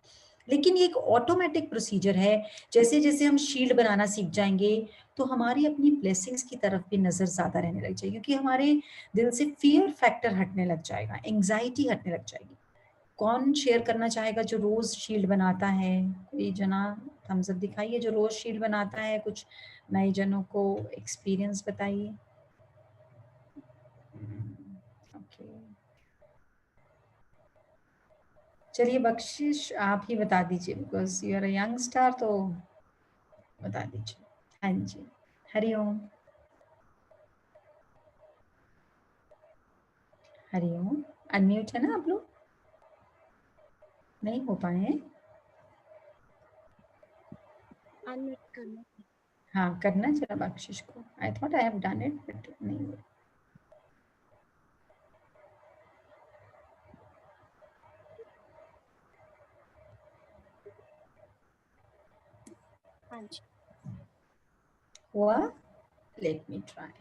लेकिन ये एक ऑटोमेटिक प्रोसीजर है, जैसे जैसे हम शील्ड बनाना सीख जाएंगे तो हमारी अपनी ब्लेसिंग्स की तरफ भी नजर ज्यादा रहने लग जाएगी, क्योंकि हमारे दिल से फियर फैक्टर हटने लग जाएगा, एंग्जाइटी हटने लग जाएगी। कौन शेयर करना चाहेगा जो रोज शील्ड बनाता है, कोई जना थम्स अप दिखाइए जो रोज शील्ड बनाता है, कुछ नए जनों को एक्सपीरियंस बताइए। ओके, चलिए बख्शिश आप ही बता दीजिए, because you are a young star, तो बता दीजिए। हाँ जी, हरिओम। हरिओम, अनम्यूट है ना आप लोग, नहीं हो पाए हैं? अनम्यूट करना। हाँ करना जरा बख्शिश को, I thought I have done it but नहीं हुआ। हाँ जी, हुआ, लेट मी ट्राई,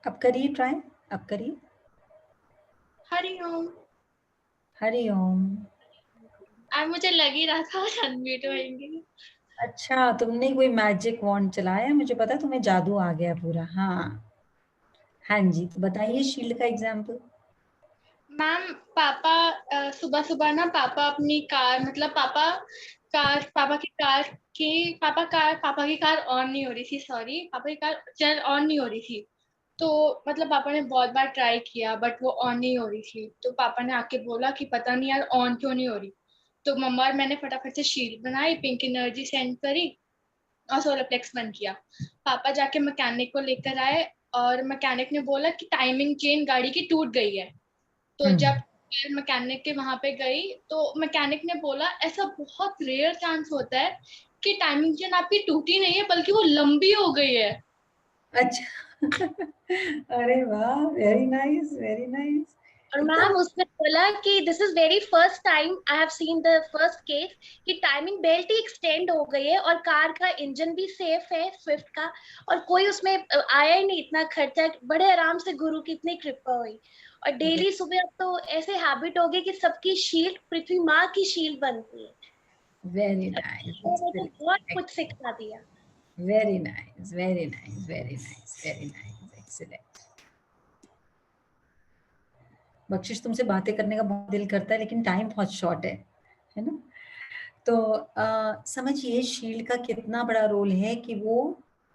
अब करिए ट्राई, अब करिए। हरिओम। हरिओम। अब मुझे लग ही रहा था अनम्यूट होंगे। अच्छा, तुमने कोई मैजिक वॉन्ड चलाया, मुझे पता तुम्हें जादू आ गया पूरा। हाँ हाँ जी, तो बताइए शील्ड का एग्जाम्पल। मैम पापा सुबह सुबह ना पापा अपनी कार मतलब पापा की कार ऑन नहीं हो रही थी, सॉरी पापा की कार ऑन नहीं हो रही थी। तो मतलब पापा ने बहुत बार ट्राई किया बट वो ऑन नहीं हो रही थी, तो पापा ने आके बोला कि पता नहीं यार ऑन क्यों नहीं हो रही। तो मम्मा और मैंने फटाफट से शील्ड बनाई, पिंक एनर्जी सेंड करी और सोलर प्लेक्स बंद किया। पापा जाके मैकेनिक को लेकर आए और मैकेनिक ने बोला कि टाइमिंग चेन गाड़ी की टूट गई है। तो जब मैकेनिक के वहां पे गई तो मैकेनिक ने बोला ऐसा बहुत रेयर चांस होता है कि टाइमिंग चेन आपकी टूटी नहीं है बल्कि वो लंबी हो गई है। अच्छा अरे वाह, वेरी नाइस वेरी नाइस। और मैम उसने बोला कि this is very first time I have seen the first case कि टाइमिंग बेल्ट ही एक्सटेंड हो गई है और कार का इंजन भी सेफ है स्विफ्ट का, और कोई उसमें आया ही नहीं, इतना खर्चा, बड़े आराम से गुरु की इतनी कृपा हुई। और डेली सुबह अब तो ऐसे हैबिट हो गई कि सबकी शील्ड पृथ्वी माँ की शील्ड बनती है। वेरी नाइस, तो मुझे बहुत कुछ सिखा दिया। Very nice very nice very nice very nice, excellent. बख्शिश तुमसे बातें करने का बहुत दिल करता है लेकिन टाइम बहुत शॉर्ट है ना। तो समझिए शील्ड का कितना बड़ा रोल है कि वो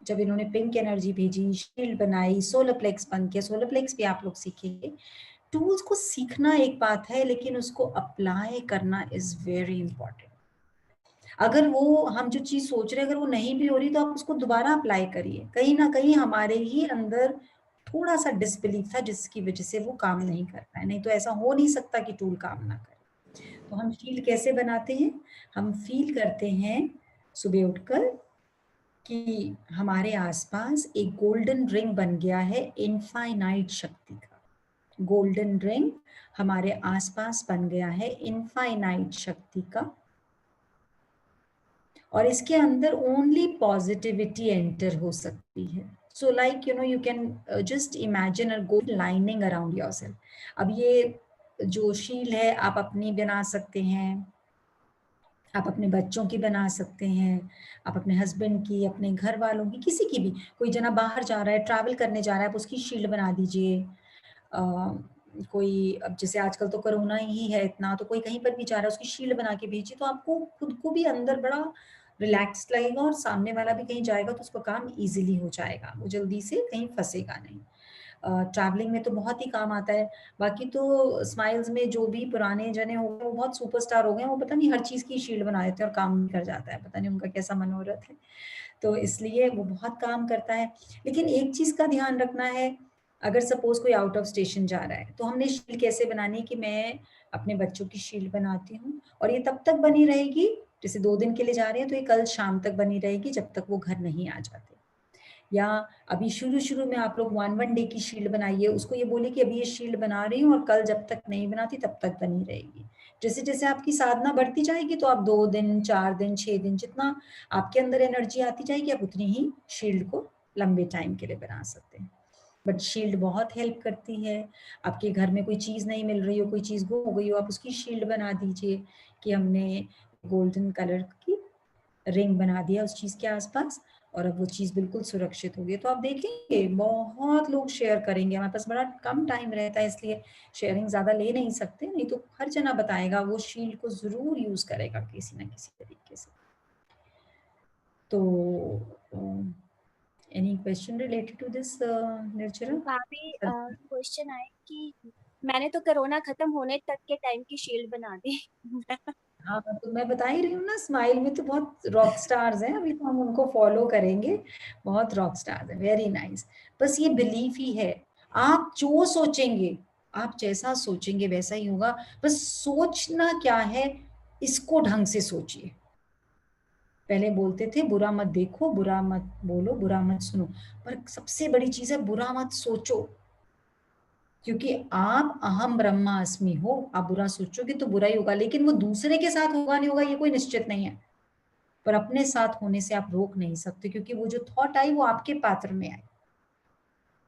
जब इन्होंने पिंक एनर्जी भेजी, शील्ड बनाई, सोलर प्लेक्स बन के, सोलर प्लेक्स भी आप लोग सीखेंगे। टूल्स को सीखना एक बात है लेकिन उसको अप्लाई करना इज वेरी इंपॉर्टेंट। अगर वो हम जो चीज सोच रहे हैं अगर वो नहीं भी हो रही तो आप उसको दोबारा अप्लाई करिए। कहीं ना कहीं हमारे ही अंदर थोड़ा सा डिसबिलीफ था जिसकी वजह से वो काम नहीं कर पाए, नहीं तो ऐसा हो नहीं सकता कि टूल काम ना करे। तो हम शील्ड कैसे बनाते हैं, हम फील करते हैं सुबह उठकर कि हमारे आसपास एक गोल्डन रिंग बन गया है इनफाइनाइट शक्ति का। गोल्डन रिंग हमारे आसपास बन गया है इनफाइनाइट शक्ति का, और इसके अंदर ओनली पॉजिटिविटी एंटर हो सकती है। So like you can just imagine a golden lining around yourself. अब ये जो शील है आप अपनी बना सकते हैं, आप अपने बच्चों की बना सकते हैं, आप अपने हस्बैंड की, अपने घर वालों की, किसी की भी। कोई जना बाहर जा रहा है, ट्रैवल करने जा रहा है, आप उसकी शील्ड बना दीजिए। कोई अब जैसे आजकल तो कोरोना ही है इतना, तो कोई कहीं पर भी जा रहा है उसकी शील्ड बना के भेजिए, तो आपको खुद को भी अंदर बड़ा रिलैक्स लगेगा और सामने वाला भी कहीं जाएगा तो उसका काम इजीली हो जाएगा, वो जल्दी से कहीं फंसेगा नहीं। ट्रैवलिंग में तो बहुत ही काम आता है। बाकी तो स्माइल्स में जो भी पुराने जने हो गए वो बहुत सुपरस्टार हो गए, वो पता नहीं हर चीज़ की शील्ड बना देते हैं और काम भी कर जाता है, पता नहीं उनका कैसा मनोरथ है। तो इसलिए वो बहुत काम करता है। लेकिन एक चीज़ का ध्यान रखना है, अगर सपोज कोई आउट ऑफ स्टेशन जा रहा है तो हमने शील्ड कैसे बनानी कि मैं अपने बच्चों की शील्ड बनाती हूँ और ये तब तक बनी रहेगी, जैसे 2 दिन के लिए जा रहे हैं तो ये कल शाम तक बनी रहेगी जब तक वो घर नहीं आ जाते। या अभी शुरू में आप लोग 1 डे की शील्ड बनाइए, उसको ये बोलिए कि अभी ये शील्ड बना रही हूँ और कल जब तक नहीं बनाती तब तक बनी रहेगी। जैसे जैसे आपकी साधना बढ़ती जाएगी तो आप 2 दिन, 4 दिन, 6 दिन, जितना आपके अंदर एनर्जी आती जाएगी आप उतनी ही शील्ड को लंबे टाइम के लिए बना सकते हैं। बट शील्ड बहुत हेल्प करती है। आपके घर में कोई चीज़ नहीं मिल रही हो, कोई चीज़ गुम हो गई हो, आप उसकी शील्ड बना दीजिए कि हमने गोल्डन कलर की रिंग बना दिया उस चीज़ के आसपास और अब वो चीज़ बिल्कुल सुरक्षित हो गई। तो आप देखेंगे बहुत लोग शेयर करेंगे, हमारे पास बड़ा कम टाइम रहता है इसलिए शेयरिंग ज़्यादा ले नहीं सकते, नहीं तो हर जना बताएगा, वो शील्ड को ज़रूर यूज़ करेगा किसी ना किसी तरीके से। तो any question related to this Nirjara? भाभी क्वेश्चन आए कि मैंने तो कोरोना खत्म होने तक के टाइम की शील्ड बना दी। हाँ तो मैं बता ही रही हूँ ना, स्माइल में तो बहुत रॉक स्टार्स हैं, अभी तो हम उनको फॉलो करेंगे, बहुत रॉक स्टार्स हैं, वेरी नाइस। बस ये बिलीफ ही है, आप जो सोचेंगे, आप जैसा सोचेंगे वैसा ही होगा। बस सोचना क्या है, इसको ढंग से सोचिए। पहले बोलते थे बुरा मत देखो, बुरा मत बोलो, बुरा मत सुनो, पर सबसे बड़ी चीज है बुरा मत सोचो, क्योंकि आप अहम ब्रह्मास्मि हो। आप बुरा सोचोगे तो बुरा ही होगा, लेकिन वो दूसरे के साथ होगा नहीं होगा ये कोई निश्चित नहीं है, पर अपने साथ होने से आप रोक नहीं सकते, क्योंकि वो जो थॉट आई वो आपके पात्र में आई,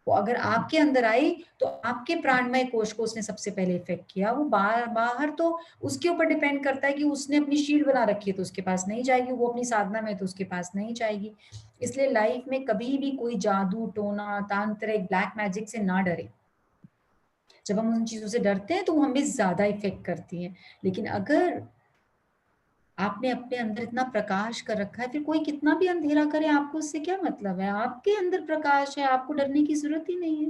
वो अगर आपके अंदर आई तो आपके प्राणमय कोश को उसने सबसे पहले इफेक्ट किया। वो बाहर तो उसके ऊपर डिपेंड करता है कि उसने अपनी शील्ड बना रखी है तो उसके पास नहीं जाएगी, वो अपनी साधना में तो उसके पास नहीं जाएगी। इसलिए लाइफ में कभी भी कोई जादू टोना तांत्रिक ब्लैक मैजिक से ना डरे। जब हम उन चीजों से डरते हैं तो वो हमें ज्यादा इफेक्ट करती हैं। लेकिन अगर आपने अपने अंदर इतना प्रकाश कर रखा है, फिर कोई कितना भी अंधेरा करे आपको उससे क्या मतलब है, आपके अंदर प्रकाश है, आपको डरने की जरूरत ही नहीं है।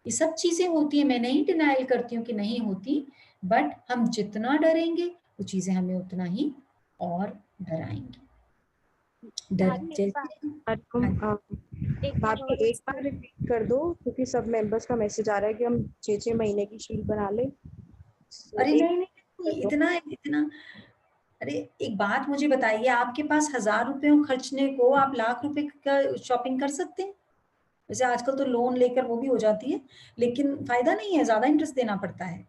ये सब चीजें होती है, मैं नहीं डिनाइल करती हूँ कि नहीं होती, बट हम जितना डरेंगे वो चीजें हमें उतना ही और डराएंगी। डर भाभी एक बार रिपीट कर दो क्योंकि सब मेंबर्स का मैसेज आ रहा है कि हम 6 महीने की शील्ड बना ले। अरे नहीं इतना अरे एक बात मुझे बताइए, आपके पास 1000 रुपए खर्चने को आप लाख रुपए का शॉपिंग कर सकते हैं? वैसे आजकल तो लोन लेकर वो भी हो जाती है, लेकिन फायदा नहीं है, ज्यादा इंटरेस्ट देना पड़ता है।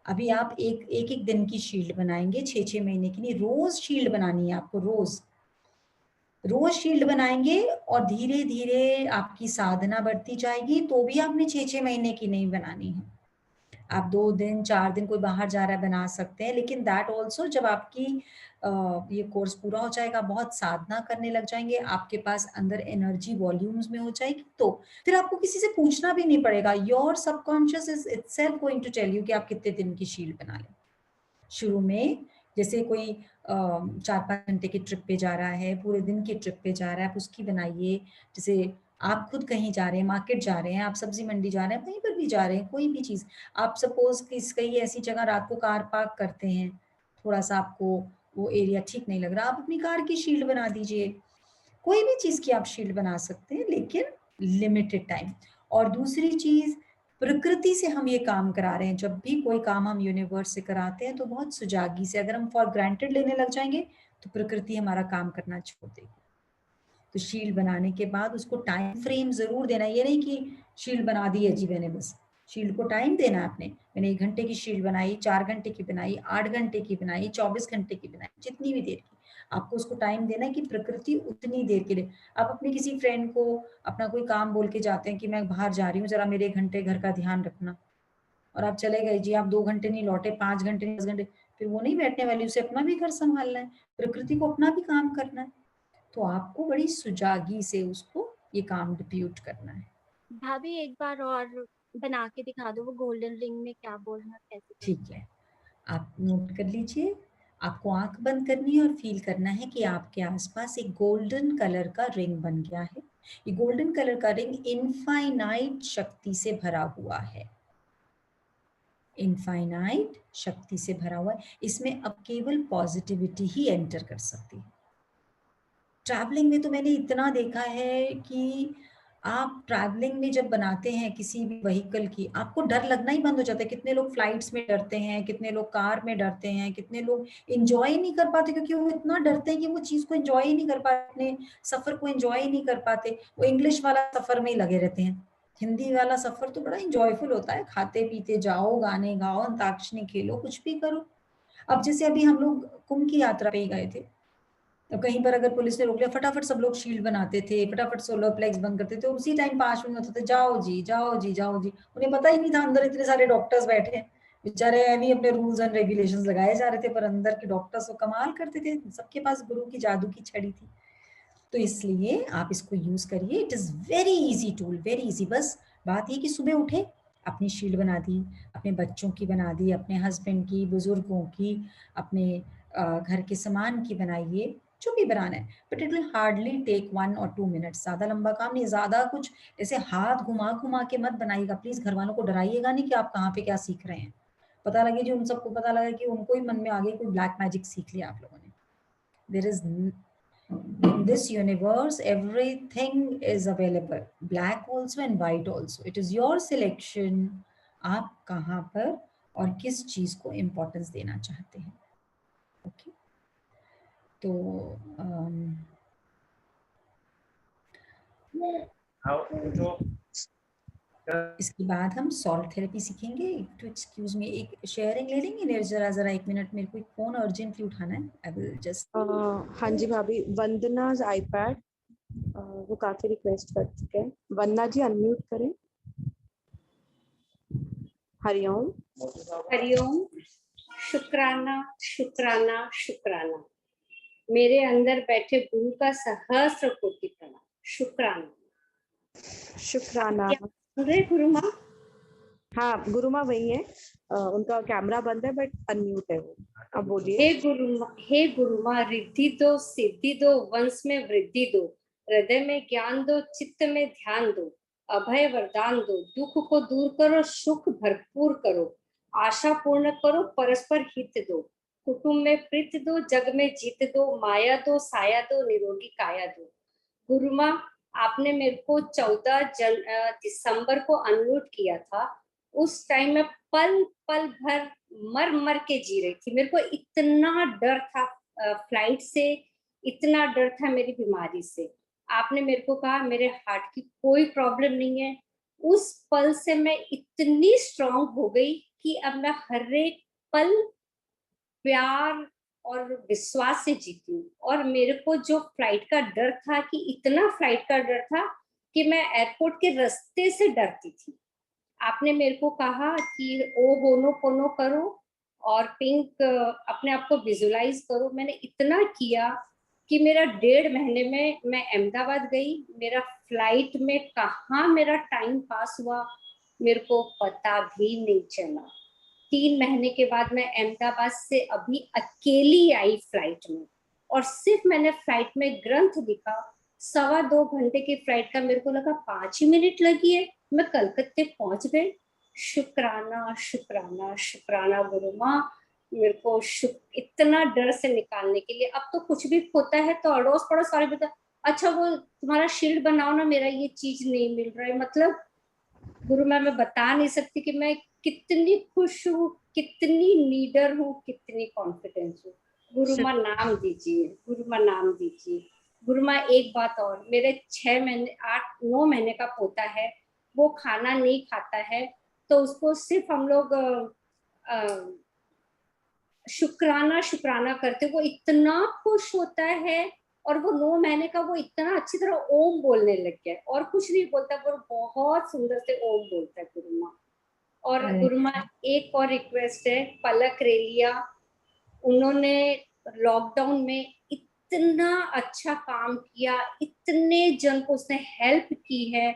अभी आप एक दिन की शील्ड बनाएंगे, 6 महीने की नहीं, रोज शील्ड बनानी है आपको, रोज शील्ड बनाएंगे और धीरे धीरे आपकी साधना बढ़ती जाएगी, तो भी आपने 6 महीने की नहीं बनानी है। आप 2 दिन 4 दिन कोई बाहर जा रहा है बना सकते हैं, लेकिन दैट ऑल्सो जब आपकी ये कोर्स पूरा हो जाएगा, बहुत साधना करने लग जाएंगे, आपके पास अंदर एनर्जी वॉल्यूम्स में हो जाएगी, तो फिर आपको किसी से पूछना भी नहीं पड़ेगा। Your subconscious is itself going to tell you कि आप कितने दिन की शील्ड बना लें। शुरू में जैसे कोई 4-5 घंटे की ट्रिप पे जा रहा है, पूरे दिन की ट्रिप पे जा रहा है, आप उसकी बनाइए। जैसे आप खुद कहीं जा रहे हैं, मार्केट जा रहे हैं, आप सब्जी मंडी जा रहे हैं, कहीं पर भी जा रहे हैं, कोई भी चीज, आप सपोज कहीं ऐसी जगह रात को कार पार्क करते हैं, थोड़ा सा आपको वो एरिया ठीक नहीं लग रहा, आप अपनी कार की शील्ड बना दीजिए, कोई भी चीज की आप शील्ड बना सकते हैं, लेकिन लिमिटेड टाइम। और दूसरी चीज, प्रकृति से हम ये काम करा रहे हैं, जब भी कोई काम हम यूनिवर्स से कराते हैं तो बहुत सुजागी से, अगर हम फॉर ग्रांटेड लेने लग जाएंगे तो प्रकृति हमारा काम करना छोड़ देगी। तो शील्ड बनाने के बाद उसको टाइम फ्रेम जरूर देना, ये नहीं कि शील्ड बना दी है जी मैंने, बस शील्ड को टाइम देना है आपने। मैंने 1 घंटे की शील्ड बनाई, 4 घंटे की बनाई, 8 घंटे की बनाई, 24 घंटे की बनाई, जितनी भी देर की, आपको उसको टाइम देना है कि प्रकृति उतनी देर के लिए। आप अपने किसी फ्रेंड को अपना कोई काम बोल के जाते हैं कि मैं बाहर जा रही हूँ, जरा मेरे 1 घंटे घर का ध्यान रखना, और आप चले गए जी, आप 2 घंटे नहीं लौटे, 5 घंटे, 10 घंटे, फिर वो नहीं बैठने वाली, उसे अपना भी घर संभालना है, प्रकृति को अपना भी काम करना है। तो आपको बड़ी सुजागी से उसको ये काम डिप्यूट करना है। भाभी एक बार और बना के दिखा दो, वो गोल्डन रिंग में क्या बोलना कैसे। ठीक है, आप नोट कर लीजिए, आपको आंख बंद करनी है और फील करना है कि आपके आसपास एक गोल्डन कलर का रिंग बन गया है। ये गोल्डन कलर का रिंग इनफाइनाइट शक्ति से भरा हुआ है, इनफाइनाइट शक्ति से भरा हुआ है। इसमें अब केवल पॉजिटिविटी ही एंटर कर सकती है। ट्रैवलिंग में तो मैंने इतना देखा है कि आप ट्रैवलिंग में जब बनाते हैं किसी भी व्हीकल की, आपको डर लगना ही बंद हो जाता है। कितने लोग फ्लाइट्स में डरते हैं, कितने लोग कार में डरते हैं, कितने लोग एंजॉय नहीं कर पाते, क्योंकि वो इतना डरते हैं कि वो चीज को एंजॉय ही नहीं कर पाते, अपने सफर को एंजॉय ही नहीं कर पाते। वो इंग्लिश वाला सफर में ही लगे रहते हैं। हिंदी वाला सफर तो बड़ा इंजॉयफुल होता है, खाते पीते जाओ, गाने गाओ, अंताक्षरी खेलो, कुछ भी करो। अब जैसे अभी हम लोग कुंभ की यात्रा पे ही गए थे, तो कहीं पर अगर पुलिस ने रोक लिया, फटाफट सब लोग शील्ड बनाते थे, फटाफट सोलर प्लेक्स बंद करते थे, उसी टाइम 5 मिनट होते थे, जाओ जी जाओ जी जाओ जी। उन्हें पता ही नहीं था अंदर इतने सारे डॉक्टर्स बैठे हैं, बेचारे अभी अपने रूल्स एंड रेगुलेशंस लगाए जा रहे थे, पर अंदर के डॉक्टर्स तो कमाल करते थे, सबके पास गुरु की जादू की छड़ी थी। तो इसलिए आप इसको यूज करिए, it is very easy tool, very easy. बस बात ये कि सुबह उठे, अपनी शील्ड बना दी, अपने बच्चों की बना दी, अपने हस्बैंड की, बुजुर्गों की, अपने घर के सामान की बनाइए, जो भी बनाना है। But it will hardly take 1 और 2 मिनट्स, ज्यादा लंबा काम नहीं, ज्यादा कुछ ऐसे हाथ घुमा घुमा के मत बनाइएगा प्लीज। घर वालों को डराइएगा नहीं कि आप कहाँ पे क्या सीख रहे हैं, पता लगे जी उन सबको पता लगा कि उनको ही मन में आगे कोई ब्लैक मैजिक सीख लिया आप लोगों ने। There is in this universe everything is available, black also and white also, it is your selection, आप कहाँ पर और किस चीज को इम्पोर्टेंस देना चाहते हैं। ओके, तो इसके बाद हम सॉल्ट थेरेपी सीखेंगे। तो एक्सक्यूज मी, एक शेयरिंग ले लेंगे मेरे, जरा 1 मिनट, मेरे को एक फोन अर्जेंटली उठाना है। आई विल जस्ट हाँ जी भाभी, वंदना's iPad वो काफी रिक्वेस्ट कर चुके हैं। वंदना जी अनम्यूट करें। हरिओम। हरिओम। शुक्राना शुक्राना शुक्राना, मेरे अंदर बैठे गुरु का सहस्त्र कोटि प्रणाम। शुक्राना शुक्राना। सुन रहे गुरु माँ? हाँ गुरु माँ वही है, उनका कैमरा बंद है बट अनम्यूट है वो। अब बोलिए। हे गुरु माँ, रिद्धि दो, सिद्धि दो, वंश में वृद्धि दो, हृदय में ज्ञान दो, चित्त में ध्यान दो, अभय वरदान दो, दुख को दूर करो, सुख भरपूर करो, आशा पूर्ण करो, परस्पर हित दो, कुटुंब में प्रीत दो, जग में जीत दो, माया दो, साया दो, निरोगी काया दो। गुरु माँ, आपने मेरे को 14 दिसंबर को अनम्यूट किया था। उस टाइम में पल पल भर मर मर के जी रही थी। मेरे को इतना डर था फ्लाइट से, इतना डर था मेरी बीमारी से। आपने मेरे को कहा मेरे हार्ट की कोई प्रॉब्लम नहीं है। उस पल से मैं इतनी स्ट्रांग हो गई कि अब मैं हर एक पल प्यार और विश्वास से जीती हूँ। और मेरे को जो फ्लाइट का डर था, कि इतना फ्लाइट का डर था कि मैं एयरपोर्ट के रास्ते से डरती थी। आपने मेरे को कहा कि ओ बोनो पोनो करो और पिंक अपने आप को विजुलाइज करो। मैंने इतना किया कि मेरा 1.5 महीने में मैं अहमदाबाद गई। मेरा फ्लाइट में कहाँ मेरा टाइम पास हुआ मेरे को पता भी नहीं चला। 3 महीने के बाद मैं अहमदाबाद से अभी अकेली आई फ्लाइट में, और सिर्फ मैंने फ्लाइट में ग्रंथ लिखा। 2.25 घंटे की फ्लाइट का मेरे को लगा 5 ही मिनट लगी है, मैं कलकत्ते पहुंच गई। शुक्राना शुक्राना शुक्राना गुरु माँ, मेरे को इतना डर से निकालने के लिए। अब तो कुछ भी होता है तो अड़ोस पड़ोस सारे बता, अच्छा वो तुम्हारा शील्ड बनाओ ना, मेरा ये चीज नहीं मिल रहा है। मतलब गुरु मैं बता नहीं सकती कि मैं कितनी खुश हूँ, कितनी लीडर हूँ, कितनी कॉन्फिडेंस हूँ। गुरु माँ नाम दीजिए, गुरु माँ नाम दीजिए। गुरु माँ एक बात और, मेरे 6 महीने 8-9 महीने का पोता है, वो खाना नहीं खाता है, तो उसको सिर्फ हम लोग शुक्राना करते, वो इतना खुश होता है। और वो 9 महीने का वो इतना अच्छी तरह ओम बोलने लग गया है, और कुछ नहीं बोलता, पर बहुत सुंदर से ओम बोलता है गुरु माँ। और गुरु माँ एक और रिक्वेस्ट है, पलक रेलिया, उन्होंने लॉकडाउन में इतना अच्छा काम किया, इतने जन को उसने हेल्प की है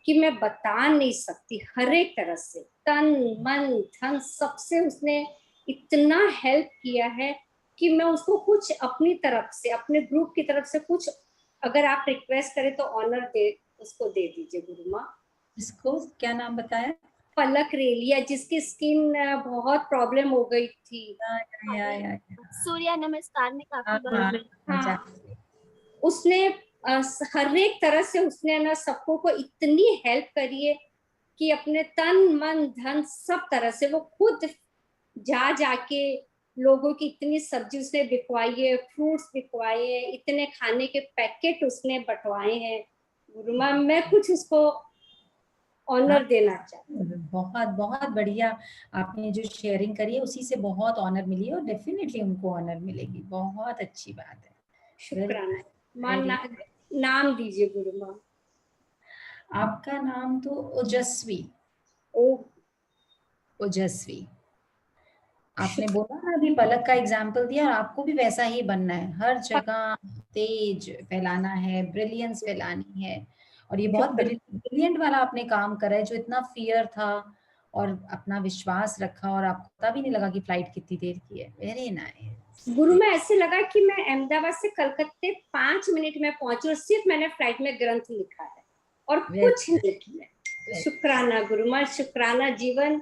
कि मैं बता नहीं सकती। हर एक तरह से तन मन धन सबसे उसने इतना हेल्प किया है कि मैं उसको कुछ अपनी तरफ से, अपने ग्रुप की तरफ से कुछ अगर आप रिक्वेस्ट करें तो ऑनर दे, उसको दे दीजिए गुरु माँ। इसको क्या नाम बताया? पलक रेलिया, जिसकी स्किन बहुत प्रॉब्लम हो गई थी। या। सूर्य नमस्कार में काफी बार हाँ, उसने हर एक तरह से उसने ना सबको को इतनी हेल्प करी है कि अपने तन मन धन सब तरह से वो खुद जाके लोगों की इतनी सब्जी उसने बिकवाई है, फ्रूट्स बिकवाए हैं, इतने खाने के पैकेट उसने बंटवाए हैं। गुरु माँ मैं कुछ उसको ऑनर देना चाहती हूँ। बहुत बहुत बढ़िया, आपने जो शेयरिंग करी है उसी से बहुत ऑनर मिली है, और डेफिनेटली उनको ऑनर मिलेगी। बहुत अच्छी बात है। शुक्राना माँ। नाम दीजिए गुरु माँ। आपका नाम तो ओजस्वी। ओजस्वी, आपने बोला ना अभी पलक का एग्जाम्पल दिया, और आपको भी वैसा ही बनना है। हर जगह तेज फैलाना है, ब्रिलियंस फैलानी है। और ये बहुत ब्रिलियंट वाला आपने काम करा है, जो इतना फियर था और अपना विश्वास रखा, और आपको पता भी नहीं लगा कि फ्लाइट कितनी देर की है। Very nice. गुरु में ऐसे लगा कि मैं अहमदाबाद से कलकत्ते 5 मिनट में पहुंची, और सिर्फ मैंने फ्लाइट में ग्रंथ लिखा है और कुछ नहीं किया। शुक्राना गुरु माँ, शुक्राना जीवन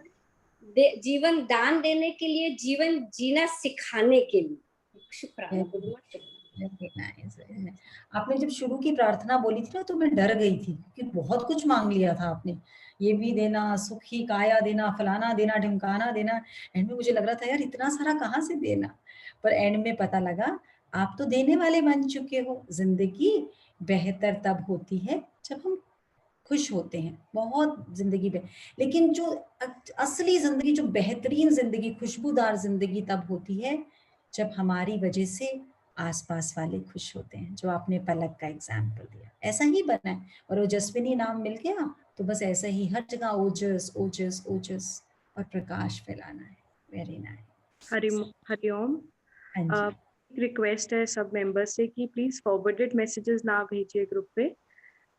दान देने के लिए, जीवन जीना सिखाने के लिए। शुक्राना गुरु माँ। आपने जब शुरू की प्रार्थना बोली थी ना, तो मैं डर गई थी कि बहुत कुछ मांग लिया था आपने। ये भी देना, सुखी काया देना, फलाना देना, ढिमकाना देना। एंड में मुझे लग रहा था यार इतना सारा कहाँ से देना, पर एंड में पता लगा आप तो देने वाले बन चुके हो। जिंदगी बेहतर तब होती है जब हम खुश होते हैं। बहुत जिंदगी में, लेकिन जो असली जिंदगी, जो बेहतरीन जिंदगी, खुशबूदार जिंदगी तब होती है जब हमारी वजह से आसपास वाले खुश होते हैं, जो आपने पलक का एग्जाम्पल दिया। ऐसा ही बना है, और ओजस्विनी नाम मिल गया तो बस ऐसा ही हर जगह ओजस ओजस ओजस और प्रकाश फैलाना है। Very nice. हरिओम। रिक्वेस्ट है सब मेंबर्स से कि प्लीज फॉरवर्डेड मैसेजेस ना भेजिए ग्रुप पे।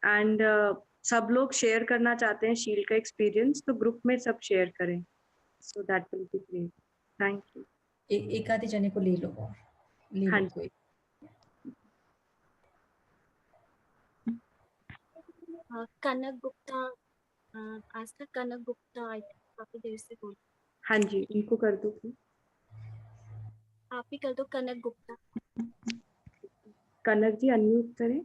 एंड सब लोग शेयर करना चाहते हैं शील का एक्सपीरियंस, तो ग्रुप में सब शेयर करें, so that will be great. Thank you. एक आधे जने को ले लो और ले लो कोई। कनक गुप्ता, आज तक कनक गुप्ता काफी देर से बोल। हाँ जी, इनको कर दो प्लीज। आप ही कर दो, कनक गुप्ता। कनक जी अनम्यूट करें।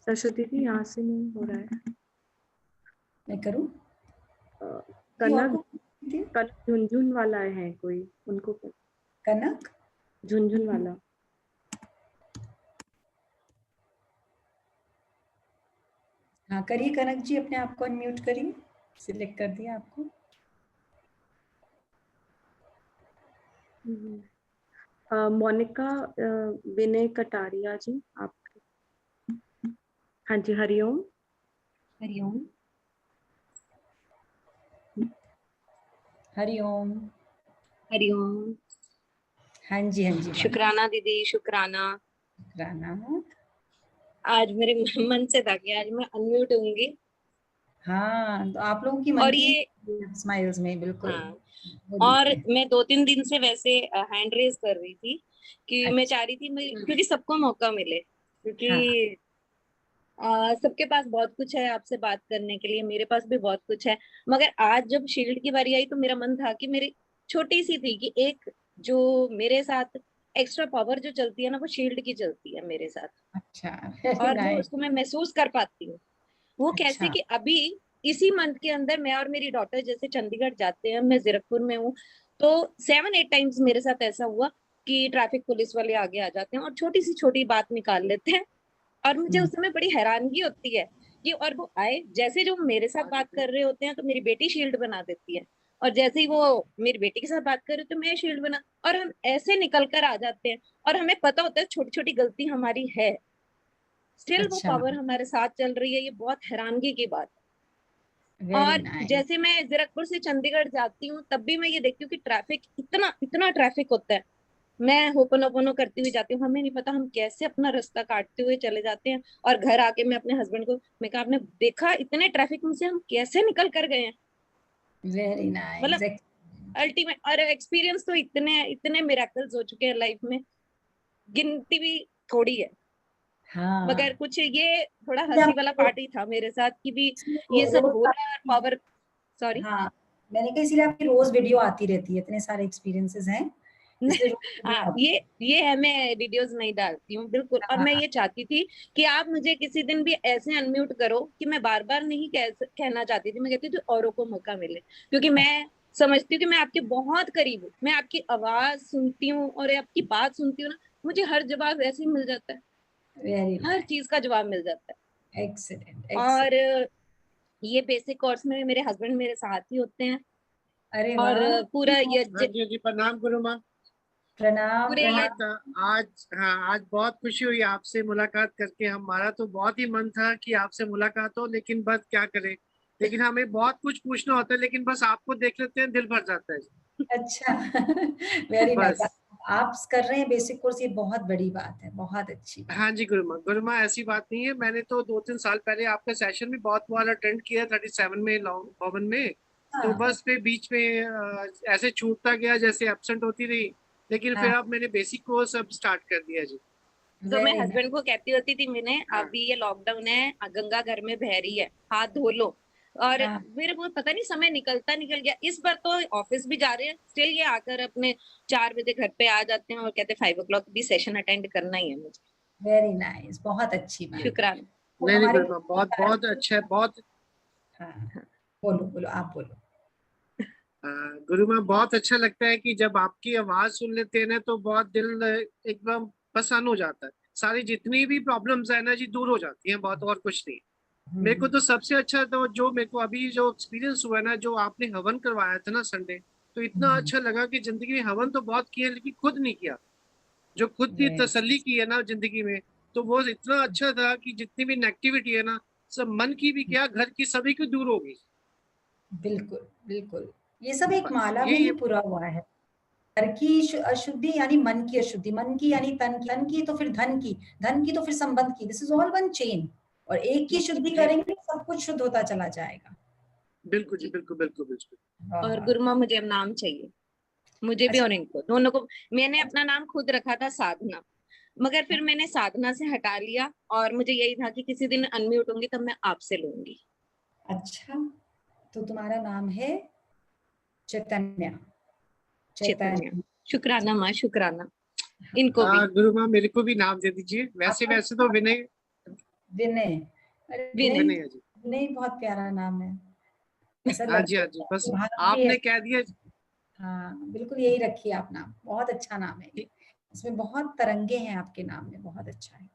सरस्वती जी यहाँ से नहीं हो रहा है। मैं करूं? कनक झुनझुन वाला है कोई, उनको कर। कनक झुनझुन वाला। हाँ करिए कनक जी, अपने आप को अनम्यूट करिए। सिलेक्ट कर दिया आपको। मोनिका विनय कटारिया जी, आप। हाँ जी, हरिओम। हरिओम। हरिओम। हरिओम। हाँ जी हाँ जी। शुक्राना दीदी, शुक्राना। शुक्राना। आज मेरे मन से था कि आज मैं अनम्यूट होंगी, हाँ, तो आप लोगों की मन और की ये स्माइल्स में बिल्कुल हाँ, वो और दिखते हैं। मैं 2-3 दिन से वैसे हैंड रेज कर रही थी कि मैं अच्छा, चाह रही थी क्योंकि सबको मौका मिले, हाँ, क्योंकि सबके पास बहुत कुछ है आपसे बात करने के लिए, मेरे पास भी बहुत कुछ है। मगर आज जब शील्ड की बारी आई तो मेरा मन था कि मेरी छोटी सी थी कि एक जो मेरे साथ एक्स्ट्रा पावर जो चलती है ना, वो शील्ड की चलती है मेरे साथ, अच्छा, वेरी और वो नाइस। उसको मैं महसूस कर पाती हूँ। वो कैसे अच्छा, कि अभी इसी मंथ के अंदर मैं और मेरी डॉटर जैसे चंडीगढ़ जाते हैं, मैं जीरकपुर में हूँ, तो 7-8 टाइम्स मेरे साथ ऐसा हुआ कि ट्रैफिक पुलिस वाले आगे आ जाते हैं और छोटी सी छोटी बात निकाल लेते हैं, और मुझे उस समय बड़ी हैरानगी होती है कि, और वो आए जैसे जो मेरे साथ बात कर रहे होते हैं तो मेरी बेटी शील्ड बना देती है, और जैसे ही वो मेरी बेटी के साथ बात कर रहे तो मैं शील्ड बना, और हम ऐसे निकल कर आ जाते हैं, और हमें पता होता है छोटी छोटी गलती हमारी है, स्टिल वो अच्छा, पावर हमारे साथ चल रही है। ये बहुत हैरानगी की बात है। वेरी और नाइस। जैसे मैं जीरकपुर से चंडीगढ़ जाती हूँ तब भी मैं ये देखती हूँ कि ट्रैफिक इतना इतना ट्रैफिक होता है, मैं होपनोपोनो करती हुई जाती हूँ, हमें नहीं पता हम कैसे अपना रास्ता काटते हुए चले जाते हैं, और घर आके मैं अपने हस्बैंड को मैं कहा, आपने देखा इतने ट्रैफिक में से हम कैसे निकल कर गए हैं। Very nice. मतलब अल्टीमेट, और एक्सपीरियंस तो इतने इतने मिरेकल्स हो चुके हैं लाइफ में, गिनती भी थोड़ी है। मगर हाँ, कुछ ये थोड़ा हंसी जब वाला पार्ट ही था मेरे साथ कि भी ये सब रोज हो रहा है, पावर, सॉरी। हाँ, मैंने कहा इसीलिए आपकी रोज वीडियो आती रहती है, इतने सारे एक्सपीरियंसेस हैं इसलिए रोज वीडियो हाँ, आती ये है, मैं वीडियोस नहीं डालती हूँ बिल्कुल, है। और हाँ, मैं ये चाहती थी कि आप मुझे किसी दिन भी ऐसे अनम्यूट करो कि मैं बार बार नहीं कहना चाहती थी, मैं कहती थी औरों को मौका मिले, क्योंकि मैं समझती हूँ कि मैं आपके बहुत करीब हूँ, मैं आपकी आवाज सुनती हूँ और आपकी बात सुनती हूँ ना, मुझे हर जवाब ऐसे ही मिल जाता है, वेरी हर नाइस, चीज का जवाब मिल जाता है। एक्सीलेंट और एक्सीलेंट। ये बेसिक कोर्स में मेरे हस्बैंड मेरे साथ ही होते हैं, अरे और वाह, पूरा ये हाँ जी जी, प्रणाम गुरु माँ। प्रणाम पूरे ये बहुत आज, हाँ आज बहुत खुशी हुई आपसे मुलाकात करके। हमारा तो बहुत ही मन था कि आपसे मुलाकात हो, लेकिन बस क्या करें, लेकिन हमें बहुत कुछ पूछना होता है, लेकिन बस आपको देख लेते हैं दिल भर जाता है। अच्छा। Very nice. बस आप कर रहे हैं बेसिक कोर्स, ये बहुत बड़ी बात है, बहुत अच्छी बात। हाँ जी गुरु माँ ऐसी बात नहीं है। मैंने तो 2-3 साल पहले आपका सेशन भी बहुत बार अटेंड किया, 37 में लॉन्ग भवन में। तो हाँ, बस फिर बीच में ऐसे छूटता गया, जैसे एब्सेंट होती रही, लेकिन हाँ, फिर अब मैंने बेसिक कोर्स अब स्टार्ट कर दिया जी। तो मैं वेरी नाइस। हस्बैंड को कहती होती थी, मैंने हाँ अभी ये लॉकडाउन है, गंगा घर में बह रही है, हाथ धो लो, और हाँ, फिर वो पता नहीं समय निकल गया। इस बार तो ऑफिस भी जा रहे हैं, स्टिल ये आकर अपने 4 बजे घर पे आ जाते हैं और कहते हैं 5 o'clock भी सेशन अटेंड करना ही है मुझे। वेरी नाइस, बहुत अच्छी बात है। शुक्राना। वो नहीं हमारे गुरु माँ, बहुत बहुत अच्छा है, बहुत हाँ, बोलो बोलो, आप बोलो। गुरु माँ बहुत अच्छा लगता है कि जब आपकी आवाज सुन लेते हैं ना, तो बहुत दिल एकदम प्रसन्न हो जाता है। सारी जितनी भी प्रॉब्लम्स है ना जी, दूर हो जाती हैं, बहुत और कुछ नहीं। मेरे को हम्म, तो सबसे अच्छा तो जो मेरे को अभी जो एक्सपीरियंस हुआ ना, जो आपने हवन करवाया था ना संडे, तो इतना हम्म, अच्छा लगा कि जिंदगी में हवन तो बहुत किया, लेकिन खुद नहीं किया। जो खुद की वे- तसल्ली की है ना जिंदगी में, तो वो इतना अच्छा था कि जितनी भी नेगेटिविटी है ना, सब मन की भी क्या, घर की सभी की दूर होगी। बिल्कुल बिल्कुल, ये सब एक बस माला में यही ही पूरा हुआ है। घर की अशुद्धि यानी मन की अशुद्धि, मन की यानी तन की तो फिर धन की तो फिर संबंध की, this is all one chain. और एक की शुद्धि जी करेंगे सब कुछ शुद्ध होता चला जाएगा। बिल्कुल जी, बिल्कुल बिल्कुल बिल्कुल। और हाँ, गुरुमा मुझे अब नाम चाहिए, मुझे भी अच्छा, और इनको दोनों को। मैंने अपना नाम खुद रखा था साधना, मगर फिर मैंने साधना से हटा लिया, और मुझे यही था कि किसी दिन अनम्यूट होंगी तब मैं आपसे लूंगी। अच्छा, तो तुम्हारा नाम है चैतन्य। चैतन्य। चैतन्य, शुक्राना माँ, शुक्राना इनको भी। गुरु माँ मेरे को भी नाम दे दीजिए, वैसे आपका वैसे तो विनय, विनय। अरे विनय। विनय है जी। विनय बहुत प्यारा नाम है, ऐसा हाँ जी लगता हाँ जी, है बस कि भारतीय है। आपने कह दिया। हाँ, बिल्कुल यही रखिए आप नाम, बहुत अच्छा नाम है ये। इसमें बहुत तरंगे हैं आपके नाम में, बहुत अच्छा है।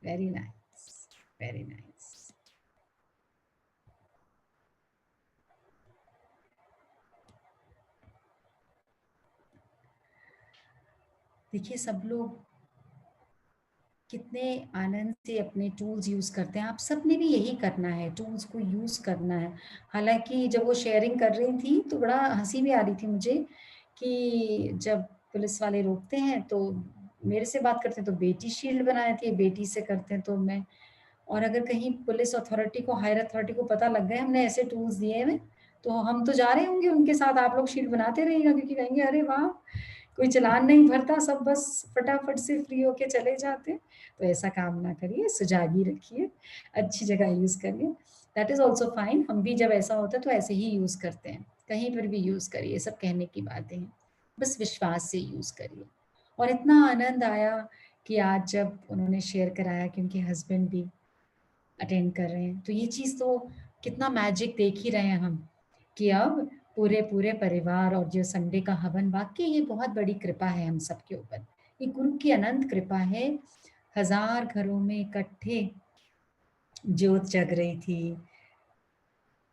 Very nice, very nice. देखिए सब लोग कितने आनंद से अपने टूल्स यूज करते हैं, आप सबने भी यही करना है, टूल्स को यूज करना है। हालांकि जब वो शेयरिंग कर रही थी तो बड़ा हंसी भी आ रही थी मुझे कि जब पुलिस वाले रोकते हैं तो मेरे से बात करते हैं तो बेटी शील्ड बनाए थे, बेटी से करते हैं तो मैं और अगर कहीं पुलिस अथॉरिटी को, हायर अथॉरिटी को पता लग गए हमने ऐसे टूल्स दिए हैं, तो हम तो जा रहे होंगे उनके साथ, आप लोग शील्ड बनाते रहिएगा, क्योंकि कहेंगे अरे वाह, कोई चलान नहीं भरता, सब बस फटाफट से फ्री होके चले जाते हैं। तो ऐसा काम ना करिए, सुजागी रखिए, अच्छी जगह यूज करिए, दैट इज ऑल्सो फाइन। हम भी जब ऐसा होता है तो ऐसे ही यूज करते हैं, कहीं पर भी यूज करिए, सब कहने की बातें हैं, बस विश्वास से यूज करिए। और इतना आनंद आया कि आज जब उन्होंने शेयर कराया कि उनके हस्बैंड भी अटेंड कर रहे हैं, तो ये चीज़ तो कितना मैजिक देख ही रहे हैं हम, कि अब पूरे पूरे परिवार, और जो संडे का हवन, वाकई ये बहुत बड़ी कृपा है हम सबके ऊपर, ये गुरु की अनंत कृपा है। 1000 घरों में इकट्ठे ज्योत जग रही थी,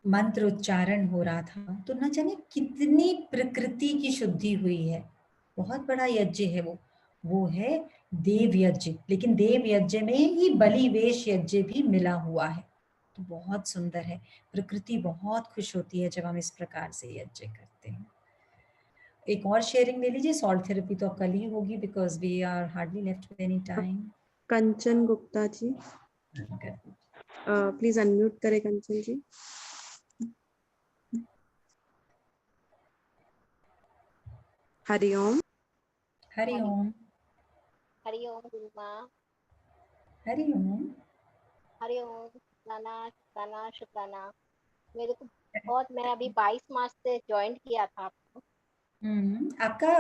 मंत्र उच्चारण हो रहा था, तो न जाने कितनी प्रकृति की शुद्धि हुई है। बहुत बड़ा यज्ञ है वो है देव यज्ञ, लेकिन देव यज्ञ में ही बलिवेश यज्ञ भी मिला हुआ है, तो बहुत सुंदर है। प्रकृति बहुत खुश होती है जब हम इस प्रकार से यज्ञ करते हैं। एक और शेयरिंग ले लीजिए, सॉल्ट थेरेपी तो अब कल ही होगी, because we are hardly left with any time. Kanchan Gupta ji, please unmute करें कंचन जी। हरिओम। हरिओम। हरिओम गुरु माँ। हरिओम। हरिओम। शुक्राना शुक्राना शुक्राना। मेरे को बहुत, मैं अभी 22 मार्च से ज्वाइन किया था आपको। आपका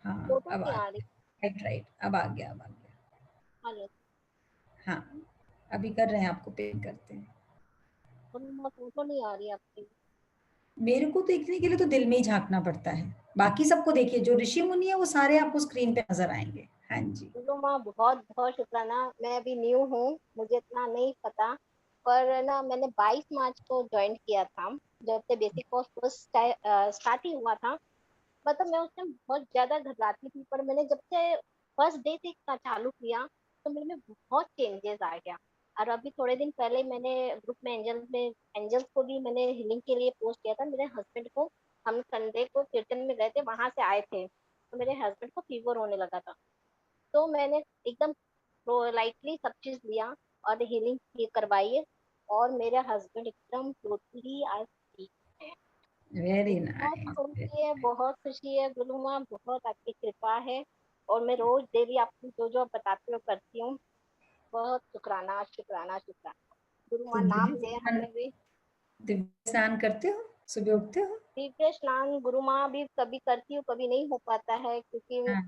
हाँ, फोटो अब नहीं आ आ रही। गया, राइट, अब आ गया। हेलो। हाँ, अभी कर रहे हैं, आपको पे करते हैं। फोटो नहीं आ रही आपकी। मेरे को देखने के लिए तो दिल में ही झांकना पड़ता है, बाकी सबको देखिए, जो ऋषि मुनि है वो सारे आपको स्क्रीन पे नजर आएंगे। हाँ जी गुरु माँ, बहुत बहुत शुक्राना। मैं अभी न्यू हूँ, मुझे इतना नहीं पता, पर ना मैंने 22 मार्च को ज्वाइन किया था, जब से बेसिक कोर्स फर्स्ट स्टार्ट ही हुआ था। मतलब मैं उस टाइम बहुत ज्यादा घबराती थी, पर मैंने जब से फर्स्ट डे से चालू किया तो मेरे में बहुत चेंजेस आ गया। और अभी थोड़े दिन पहले मैंने ग्रुप में एंजल्स को भी मैंने हीलिंग के लिए पोस्ट किया था। मेरे हस्बैंड को, हम संडे को कीर्तन में गए थे, वहां से आए थे, तो मेरे हस्बैंड को फीवर होने लगा था, तो मैंने एकदम लाइटली सब चीज लिया और हीलिंग करवाई है, और मेरे हस्बैंड एकदम टोटली आज ठीक है। वेरी बहुत नाइस। खुशी है, बहुत खुशी है गुरु माँ, बहुत आपकी कृपा है। और मैं रोज डेली आपको जो जो आप बताते हो करती हूँ। बहुत शुक्राना शुक्राना शुक्राना। गुरु तो माँ नाम दे हमें भी। दिव्य स्नान करते हो, सुबह उठते हो? दिव्य स्नान गुरु माँ भी कभी करती हूँ, कभी नहीं हो पाता है, क्योंकि हाँ,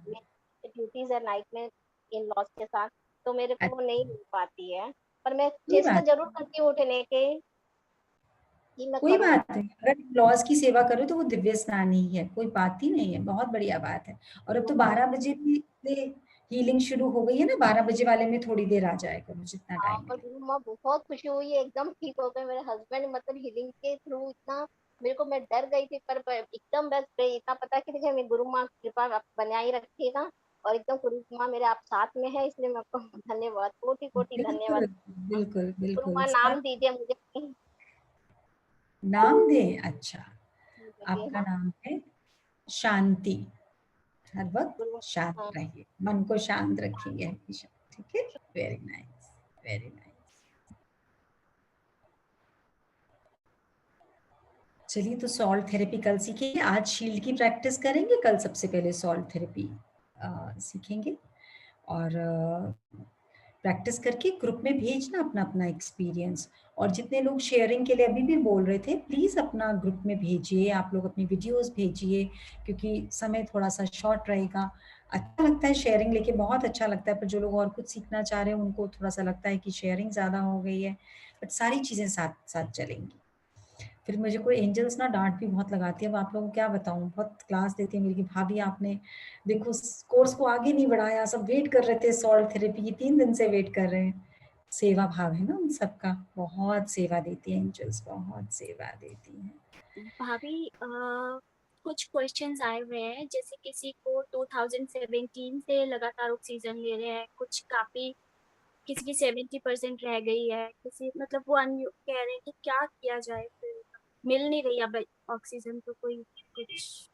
ड्यूटीज है नाइट में इन लॉज के साथ, तो मेरे को नहीं अच्छा, मिल पाती है। पर मैं कोई चेष्टा बात जरूर करती हूँ उठने के, कि मैं कोई करूँ। बात नहीं, अगर लॉज की सेवा करो तो वो दिव्य स्नान ही है, कोई बात ही नहीं है, बहुत बढ़िया बात है। और अब तो 12 बजे भी हीलिंग शुरू हो गई है ना, 12 बजे वाले में थोड़ी देर आ जाए करो, जितना हाँ, टाइम पर मिले। गुरु माँ बहुत खुशी हुई है, एकदम ठीक हो गए मेरे हस्बैंड, मतलब हीलिंग के थ्रू इतना मेरे को, मैं डर गई थी, पर एकदम बस इतना पता कि देखिए मैं गुरु माँ कृपा आप बनाए रखिएगा, और एकदम गुरु माँ मेरे आप साथ में है, इसलिए मैं आपको धन्यवाद, कोटि कोटि धन्यवाद। बिल्कुल बिल्कुल गुरु बिल्कुल, माँ नाम दीजिए मुझे। नाम दे। अच्छा, दीजिए आपका हाँ। नाम है शांति। हर गुरु वक्त शांत हाँ। रहिए, मन को शांत रखेंगे हमेशा, ठीक है? Very nice, very nice. चलिए, तो सॉल्ट थेरेपी कल सीखेंगे, आज शील्ड की प्रैक्टिस करेंगे, कल सबसे पहले सॉल्ट थेरेपी सीखेंगे। और प्रैक्टिस करके ग्रुप में भेजना अपना अपना एक्सपीरियंस। और जितने लोग शेयरिंग के लिए अभी भी बोल रहे थे, प्लीज़ अपना ग्रुप में भेजिए, आप लोग अपनी वीडियोस भेजिए, क्योंकि समय थोड़ा सा शॉर्ट रहेगा। अच्छा लगता है शेयरिंग लेके, बहुत अच्छा लगता है, पर जो लोग और कुछ सीखना चाह रहे हैं उनको थोड़ा सा लगता है कि शेयरिंग ज़्यादा हो गई है, बट सारी चीज़ें साथ साथ चलेंगी। फिर मुझे कोई एंजल्स ना डांट भी बहुत लगाती है, अब आप लोगों को क्या बताऊं, बहुत क्लास देती है मेरी कि भाभी आपने देखो कोर्स को आगे नहीं बढ़ाया, सब वेट कर रहे थे सॉल्ट थेरेपी की, 3 दिन से वेट कर रहे हैं। सेवा भाव है ना उन सबका, बहुत सेवा देती है एंजल्स, बहुत सेवा देती है। भाभी कुछ क्वेश्चंस आए हुए हैं, जैसे किसी को 2017 से लगातार ऑक्सीजन ले रहे हैं, कुछ काफी, किसी की 70% रह गई है, किसी मतलब वो कह रहे हैं कि क्या किया जाए, फिर मिल नहीं रही अब ऑक्सीजन, तो कोई कुछ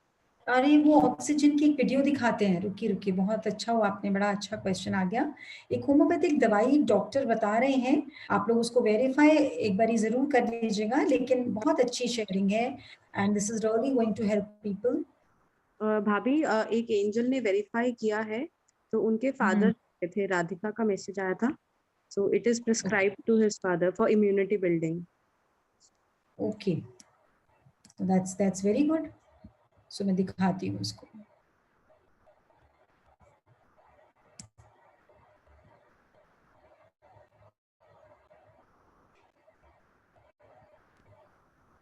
अरे वो ऑक्सीजन की एक वीडियो दिखाते हैं, रुकिए रुकिए, बहुत अच्छा हुआ आपने, बड़ा अच्छा क्वेश्चन आ गया। एक होम्योपैथिक दवाई डॉक्टर बता रहे हैं, आप लोग उसको वेरीफाई एक बारी जरूर कर लीजिएगा, लेकिन बहुत अच्छी शेयरिंग है and this is really going to help people. भाभी एक एंजल ने वेरीफाई किया है, तो उनके फादर थे, राधिका का मैसेज आया था, so it is prescribed to his father for immunity building. Okay, that's very good. So मैं दिखाती हूँ उसको।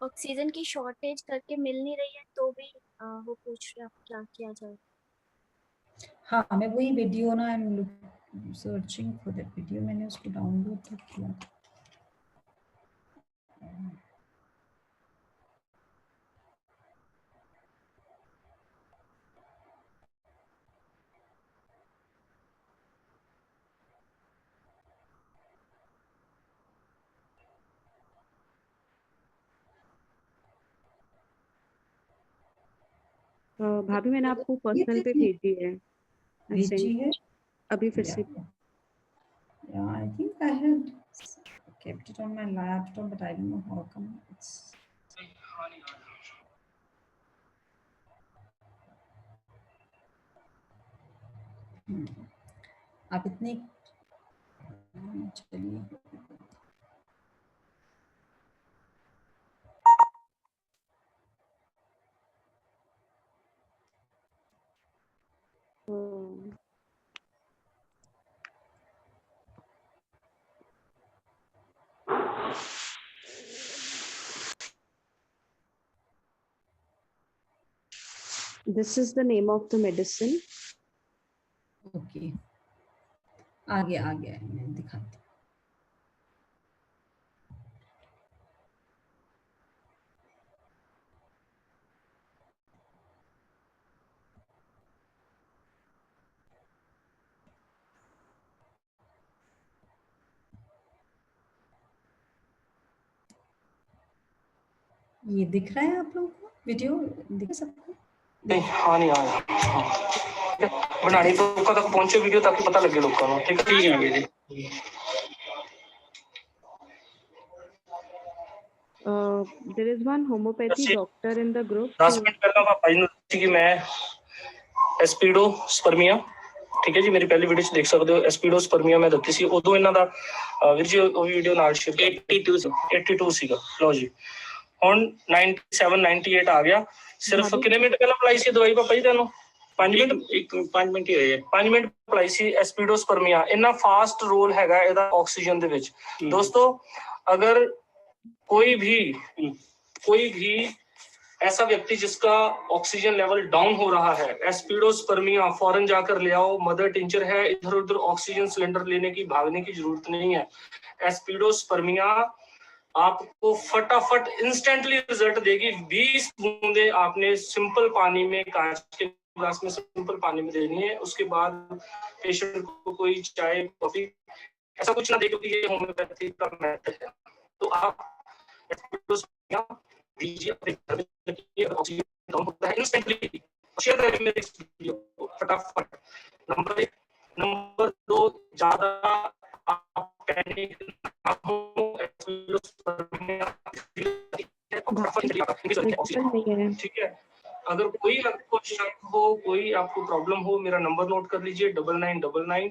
ऑक्सीजन की शॉर्टेज करके मिल नहीं रही है, तो भी वो पूछ रहे हैं क्या किया जाए। हाँ, मैं वही वीडियो ना, I am searching for that video, मैंने उसको डाउनलोड तो किया। भाभी मैंने आपको पर्सनल पे भेजी है, भेजी है अभी फिर से। Yeah, I think I had kept it on my laptop, but I don't know how come it's. आप इतने चलिए, This is the name of the medicine. Okay, आ गया मैं दिखाती हूँ। ये दिख रहा है आप लोगों को? वीडियो दिख सबको? हाँ नहीं आया, बनानी तो लोगों तक पहुंचे वीडियो ताकि पता लगे लोगों को। ठीक है आगे जी। There is one homeopathy doctor in the group. 10 minute पहला मैं भाई ਨੂੰ ਕਿ ਮੈਂ एस्पिडोस्पर्मिया, ठीक है जी, मेरी पहली वीडियो देख सकते हो, एस्पिडोस्पर्मिया मैं ਦਿੱਤੀ ਸੀ, ਉਦੋਂ ਇਹਨਾਂ ਦਾ ਵੀਰ ਜੀ ਉਹ ਵੀਡੀਓ ਨਾਲ ਸ਼ੇਅਰ 82 ਸੀਗਾ। ਲਓ ਜੀ ਹੁਣ 97 98 ਆ ਗਿਆ। ਸਿਰਫ ਕਿੰਨੇ ਮਿੰਟ ਪਹਿਲਾਂ ਅਪਲਾਈ ਸੀ ਦਵਾਈ ਪਾਪਾ ਜੀ ਤੁਹਾਨੂੰ? 5 ਮਿੰਟ ਹੀ ਹੋਏ ਆ। 5 ਮਿੰਟ ਅਪਲਾਈ ਸੀ ਐਸਪੀਡੋਸਪਰਮੀਆ। ਇੰਨਾ ਫਾਸਟ ਰੋਲ ਹੈਗਾ ਇਹਦਾ ਆਕਸੀਜਨ ਦੇ ਵਿੱਚ। ਦੋਸਤੋ अगर कोई भी ऐसा व्यक्ति जिसका ऑक्सीजन लेवल डाउन हो रहा है, एस्पिडोस्पर्मिया फौरन जाकर ले आओ। मदर टिंचर है, इधर उधर ऑक्सीजन सिलेंडर लेने की भागने की जरूरत नहीं है। एस्पिडोस्पर्मिया आपको फटाफट इंस्टेंटली रिजल्ट देगी। 20 बूंदे आपने सिंपल पानी में, कांच के ग्लास में सिंपल पानी में देनी है। उसके बाद पेशेंट को कोई चाय कॉफी ऐसा कुछ ना दे, क्योंकि ये होम्योपैथी का मेथड है। तो आप दीजिए अपने घर में, ऑक्सीजन डाउन होता है इंस्टेंटली। शेयर करें मेरे इस वीडियो को फटाफट। नंबर 1। नंबर 2, ज्यादा आप पैनिक ना हो। ठीक है, अगर कोई आपको शक हो, कोई आपको प्रॉब्लम हो, मेरा नंबर नोट कर लीजिए 9999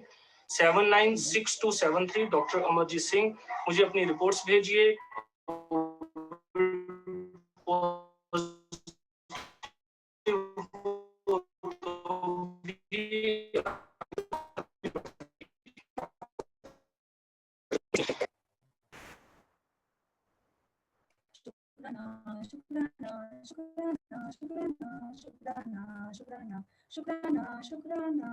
796273। डॉक्टर अमरजीत सिंह। मुझे अपनी रिपोर्ट्स भेजिए। शुक्राना।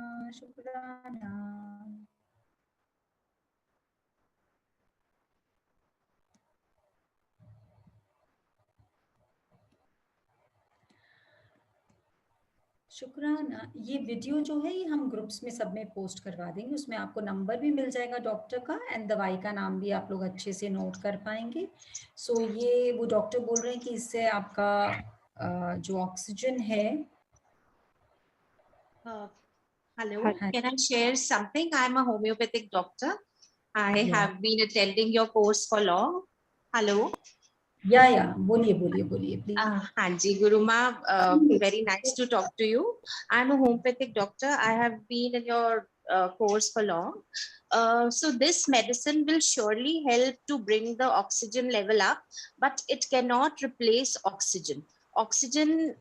शुक्राना। ये वीडियो जो है ये हम ग्रुप्स में सब में पोस्ट करवा देंगे, उसमें आपको नंबर भी मिल जाएगा डॉक्टर का एंड दवाई का नाम भी आप लोग अच्छे से नोट कर पाएंगे। सो ये वो डॉक्टर बोल रहे हैं कि इससे आपका जो ऑक्सीजन है Hello, Hi. can I share something? I'm a homeopathic doctor. I Yeah. have been attending your course for long. Hello. Yeah. बोलिए please. हाँ जी, Guruma, very nice to talk to you. I'm a homeopathic doctor. I have been in your course for long. So this medicine will surely help to bring the oxygen level up, but it cannot replace oxygen. Oxygen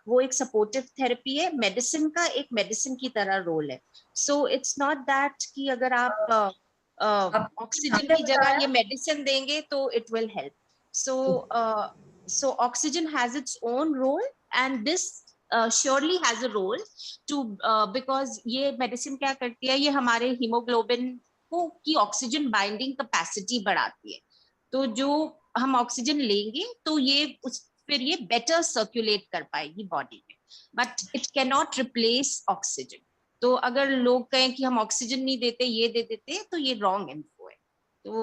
वो एक supportive therapy है, medicine का एक medicine की तरह role है. So it's not that कि अगर आप ऑक्सीजन की जगह ये मेडिसिन देंगे तो it will help. So oxygen has its own role, and this surely has a role to because ये medicine क्या करती है, ये हमारे hemoglobin को की oxygen binding capacity बढ़ाती है. तो जो हम ऑक्सीजन लेंगे तो ये फिर ये better circulate कर पाएगी बॉडी में, but it cannot replace oxygen. तो अगर लोग कहें कि हम ऑक्सीजन नहीं देते, ये दे देते, तो ये wrong info है. तो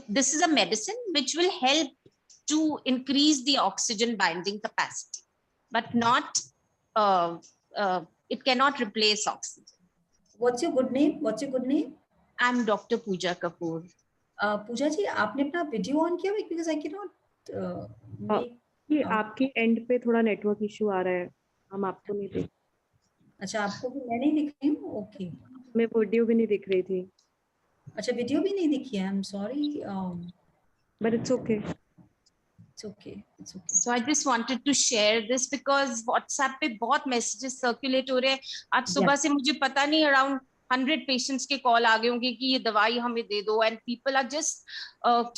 this is a medicine which will help to increase the oxygen binding capacity, but not it cannot replace oxygen. What's your good name? I'm Dr. Pooja Kapoor. पूजा जी, आपने अपना वीडियो ऑन किया है? Because I cannot make आपके and पे थोड़ा network issue आ रहा है, हम आपको नहीं देख. अच्छा, आपको भी मैं नहीं दिख रही हूँ. ओके, मैं वीडियो भी नहीं दिख रही थी. अच्छा, वीडियो भी नहीं दिखी है. I am sorry, but it's okay. It's okay. So I just wanted to share this because WhatsApp पे बहुत messages circulate हो रहे हैं. आज सुबह से मुझे पता नहीं around 100 patients के call आ गए होंगे कि ये दवाई हमें दे दो, and people are just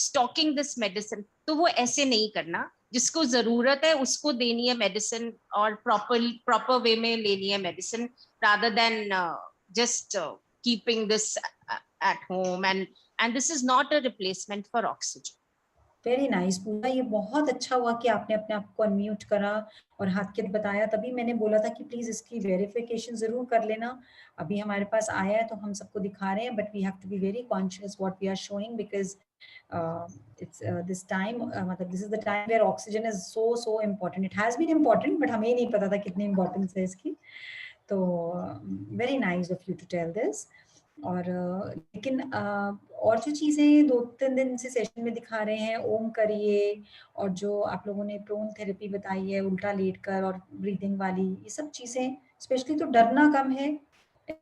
stocking this medicine. तो वो ऐसे नहीं करना. जिसको जरूरत है उसको देनी है मेडिसिन, और proper way में लेनी है medicine, rather than just keeping this at home, and this is not a replacement for oxygen. Very nice Pooja, ये बहुत अच्छा हुआ कि आपने अपने आप को अनम्यूट करा और हाथ के बताया. तभी मैंने बोला था कि प्लीज इसकी वेरिफिकेशन जरूर कर लेना. अभी हमारे पास आया है तो हम सबको दिखा रहे हैं, but we have to be very conscious what we are showing, because it's this time, मतलब this is the time where oxygen is so important. It has been important, but हमें नहीं पता था कितनी इम्पोर्टेंस है इसकी. तो very nice of you to tell this. और लेकिन और जो चीज़ें 2-3 दिन से सेशन में दिखा रहे हैं, ओम करिए, और जो आप लोगों ने प्रोन थेरेपी बताई है उल्टा लेट कर और ब्रीदिंग वाली, ये सब चीज़ें स्पेशली, तो डरना कम है.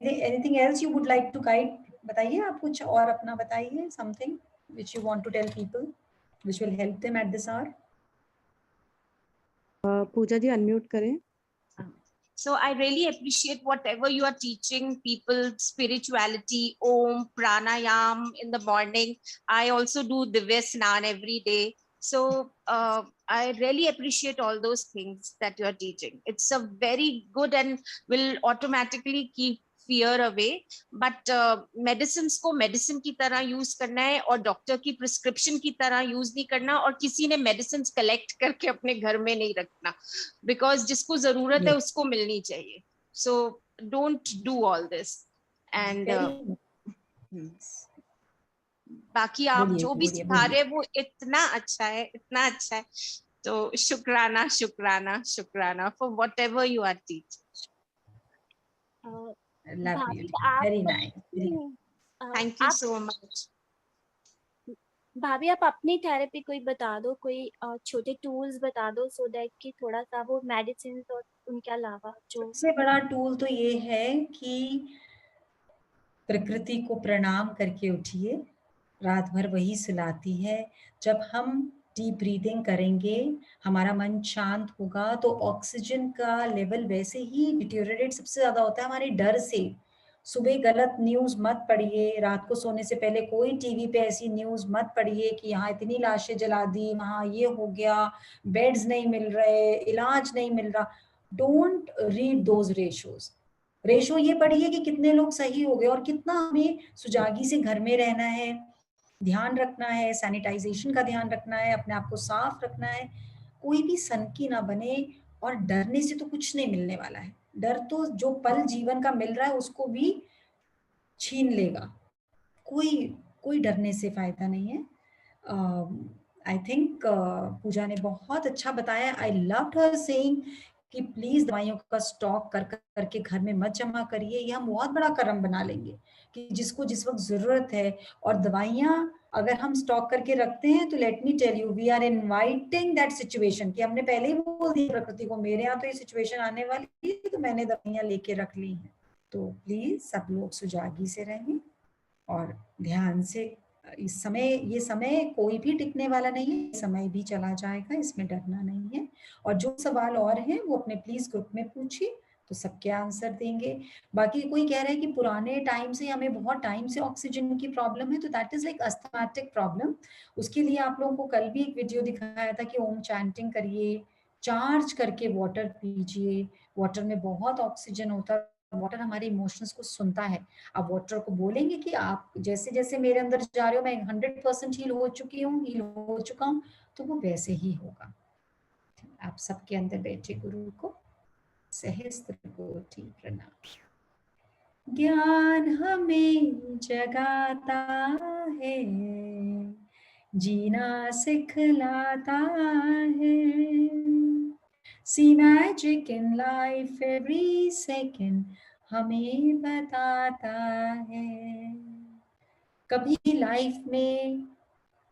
Anything else you would like to guide? बताइए, आप कुछ और अपना बताइए, something which you want to tell people which will help them at this hour. Pooja ji unmute करें. So I really appreciate whatever you are teaching people, spirituality, Om, pranayam in the morning. I also do Divya Snan every day. So I really appreciate all those things that you are teaching. It's a very good and will automatically keep fear away. But medicines को medicine की तरह use करना है, और doctor की prescription की तरह use नहीं करना, और किसी ने medicines collect करके अपने घर में नहीं रखना, because जिसको जरूरत है उसको मिलनी चाहिए. So don't do all this. And बाकी आप जो भी सिखा रहे हैं वो इतना अच्छा है. तो शुक्राना for whatever you are teaching. Lovely. Very nice. Thank you so much. भाभी, आप अपनी थेरेपी कोई बता दो, कोई छोटे टूल्स बता दो, सो दैट कि थोड़ा सा वो मेडिसिन और उनके अलावा जो सबसे बड़ा टूल तो ये है कि प्रकृति को प्रणाम करके उठिए. रात भर वही सुलाती है. जब हम डीप ब्रीदिंग करेंगे, हमारा मन शांत होगा, तो ऑक्सीजन का लेवल वैसे ही डिटेरियोरेट सबसे ज्यादा होता है हमारे डर से. सुबह गलत न्यूज मत पढ़िए, रात को सोने से पहले कोई टीवी पे ऐसी न्यूज मत पढ़िए कि यहाँ इतनी लाशें जला दी, वहाँ ये हो गया, बेड्स नहीं मिल रहे, इलाज नहीं मिल रहा. डोंट रीड दोज रेशो ये पढ़िए कि कितने लोग सही हो गए, और कितना हमें सुजागी से घर में रहना है, ध्यान रखना है, सैनिटाइजेशन का ध्यान रखना है, अपने आप को साफ रखना है. कोई भी सनकी ना बने, और डरने से तो कुछ नहीं मिलने वाला है. डर तो जो पल जीवन का मिल रहा है उसको भी छीन लेगा. कोई डरने से फायदा नहीं है. आई थिंक पूजा ने बहुत अच्छा बताया. आई लव्ड हर सेइंग कि प्लीज दवाइयों का स्टॉक करके घर में मत जमा करिए। ये हम बहुत बड़ा कर्म बना लेंगे कि जिसको जिस वक्त जरूरत है। और दवाइयाँ अगर हम स्टॉक करके रखते हैं तो let me tell you, we are inviting that situation कि हमने पहले ही बोल दिया प्रकृति को मेरे यहाँ तो ये सिचुएशन आने वाली है, तो मैंने दवाइयाँ लेके रख ली हैं। तो प्लीज सब लोग सुजागी से रहें और ध्यान से। इस समय, ये समय कोई भी टिकने वाला नहीं है, समय भी चला जाएगा, इसमें डरना नहीं है। और जो सवाल और हैं वो अपने प्लीज ग्रुप में पूछिए, तो सबके आंसर देंगे। बाकी कोई कह रहा है कि पुराने टाइम से हमें बहुत टाइम से ऑक्सीजन की प्रॉब्लम है, तो that is like asthmatic problem. उसके लिए आप लोगों को कल भी एक वीडियो दिखाया था कि ओम चैंटिंग करिए, चार्ज करके वाटर पीजिए। वाटर में बहुत ऑक्सीजन होता है, वाटर हमारे इमोशंस को सुनता है। आप वाटर को बोलेंगे कि आप जैसे जैसे मेरे अंदर जा रहे हो, मैं 100% हील हो चुकी हूँ, हील हो चुका हूँ, तो वो वैसे ही होगा। आप सबके अंदर बैठे गुरु को सहस्त्र कोटि प्रणाम। ज्ञान हमें जगाता है, जीना सिखलाता है। See magic in life every second हमें बताता है। कभी लाइफ में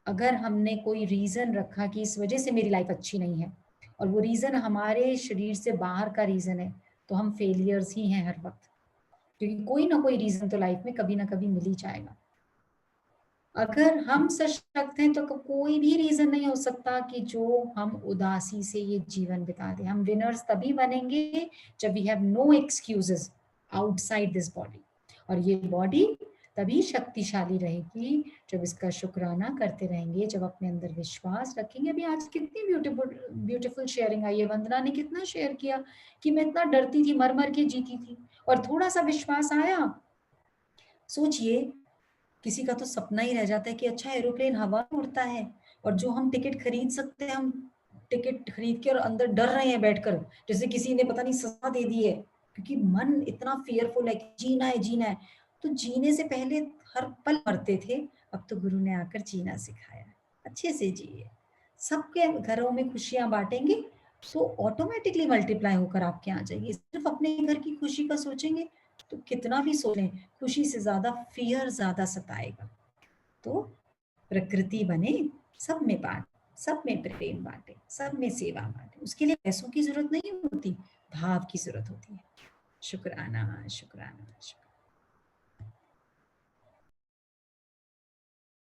अगर हमने कोई रीजन रखा कि इस वजह से मेरी लाइफ अच्छी नहीं है, और वो रीजन हमारे शरीर से बाहर का रीजन है, तो हम फेलियर्स ही हैं हर वक्त, क्योंकि कोई ना कोई रीजन तो लाइफ में कभी ना कभी मिल ही जाएगा। अगर हम सशक्त हैं तो कोई भी रीजन नहीं हो सकता कि जो हम उदासी से ये जीवन बिता दें। हम विनर्स तभी बनेंगे जब we have no excuses outside this body, और ये बॉडी तभी शक्तिशाली रहेगी जब इसका शुक्राना करते रहेंगे, जब अपने अंदर विश्वास रखेंगे। अभी आज कितनी ब्यूटीफुल शेयरिंग आई है, वंदना ने कितना शेयर किया कि मैं इतना डरती थी, मर मर के जीती थी, और थोड़ा सा विश्वास आया। सोचिए किसी का तो सपना ही रह जाता है कि अच्छा एरोप्लेन हवा में उड़ता है, और जो हम टिकट खरीद सकते हैं, हम टिकट खरीद के और अंदर डर रहे हैं बैठकर, जैसे किसी ने पता नहीं सजा दे दी है, क्योंकि मन इतना फियरफुल है कि जीना है जीना है। तो जीने से पहले हर पल मरते थे, अब तो गुरु ने आकर जीना सिखाया। अच्छे से जिए, सबके घरों में खुशियां बांटेंगे तो ऑटोमेटिकली मल्टीप्लाई होकर आपके यहाँ जाएगी। सिर्फ अपने घर की खुशी का सोचेंगे तो कितना भी सोचें, खुशी से ज्यादा फियर ज्यादा सताएगा। तो प्रकृति बने, सब में बांट, सब में प्रेम बांटे, सब में सेवा बांटे। उसके लिए पैसों की जरूरत नहीं होती, भाव की जरूरत होती है। शुक्राना शुक्राना शुक्राना।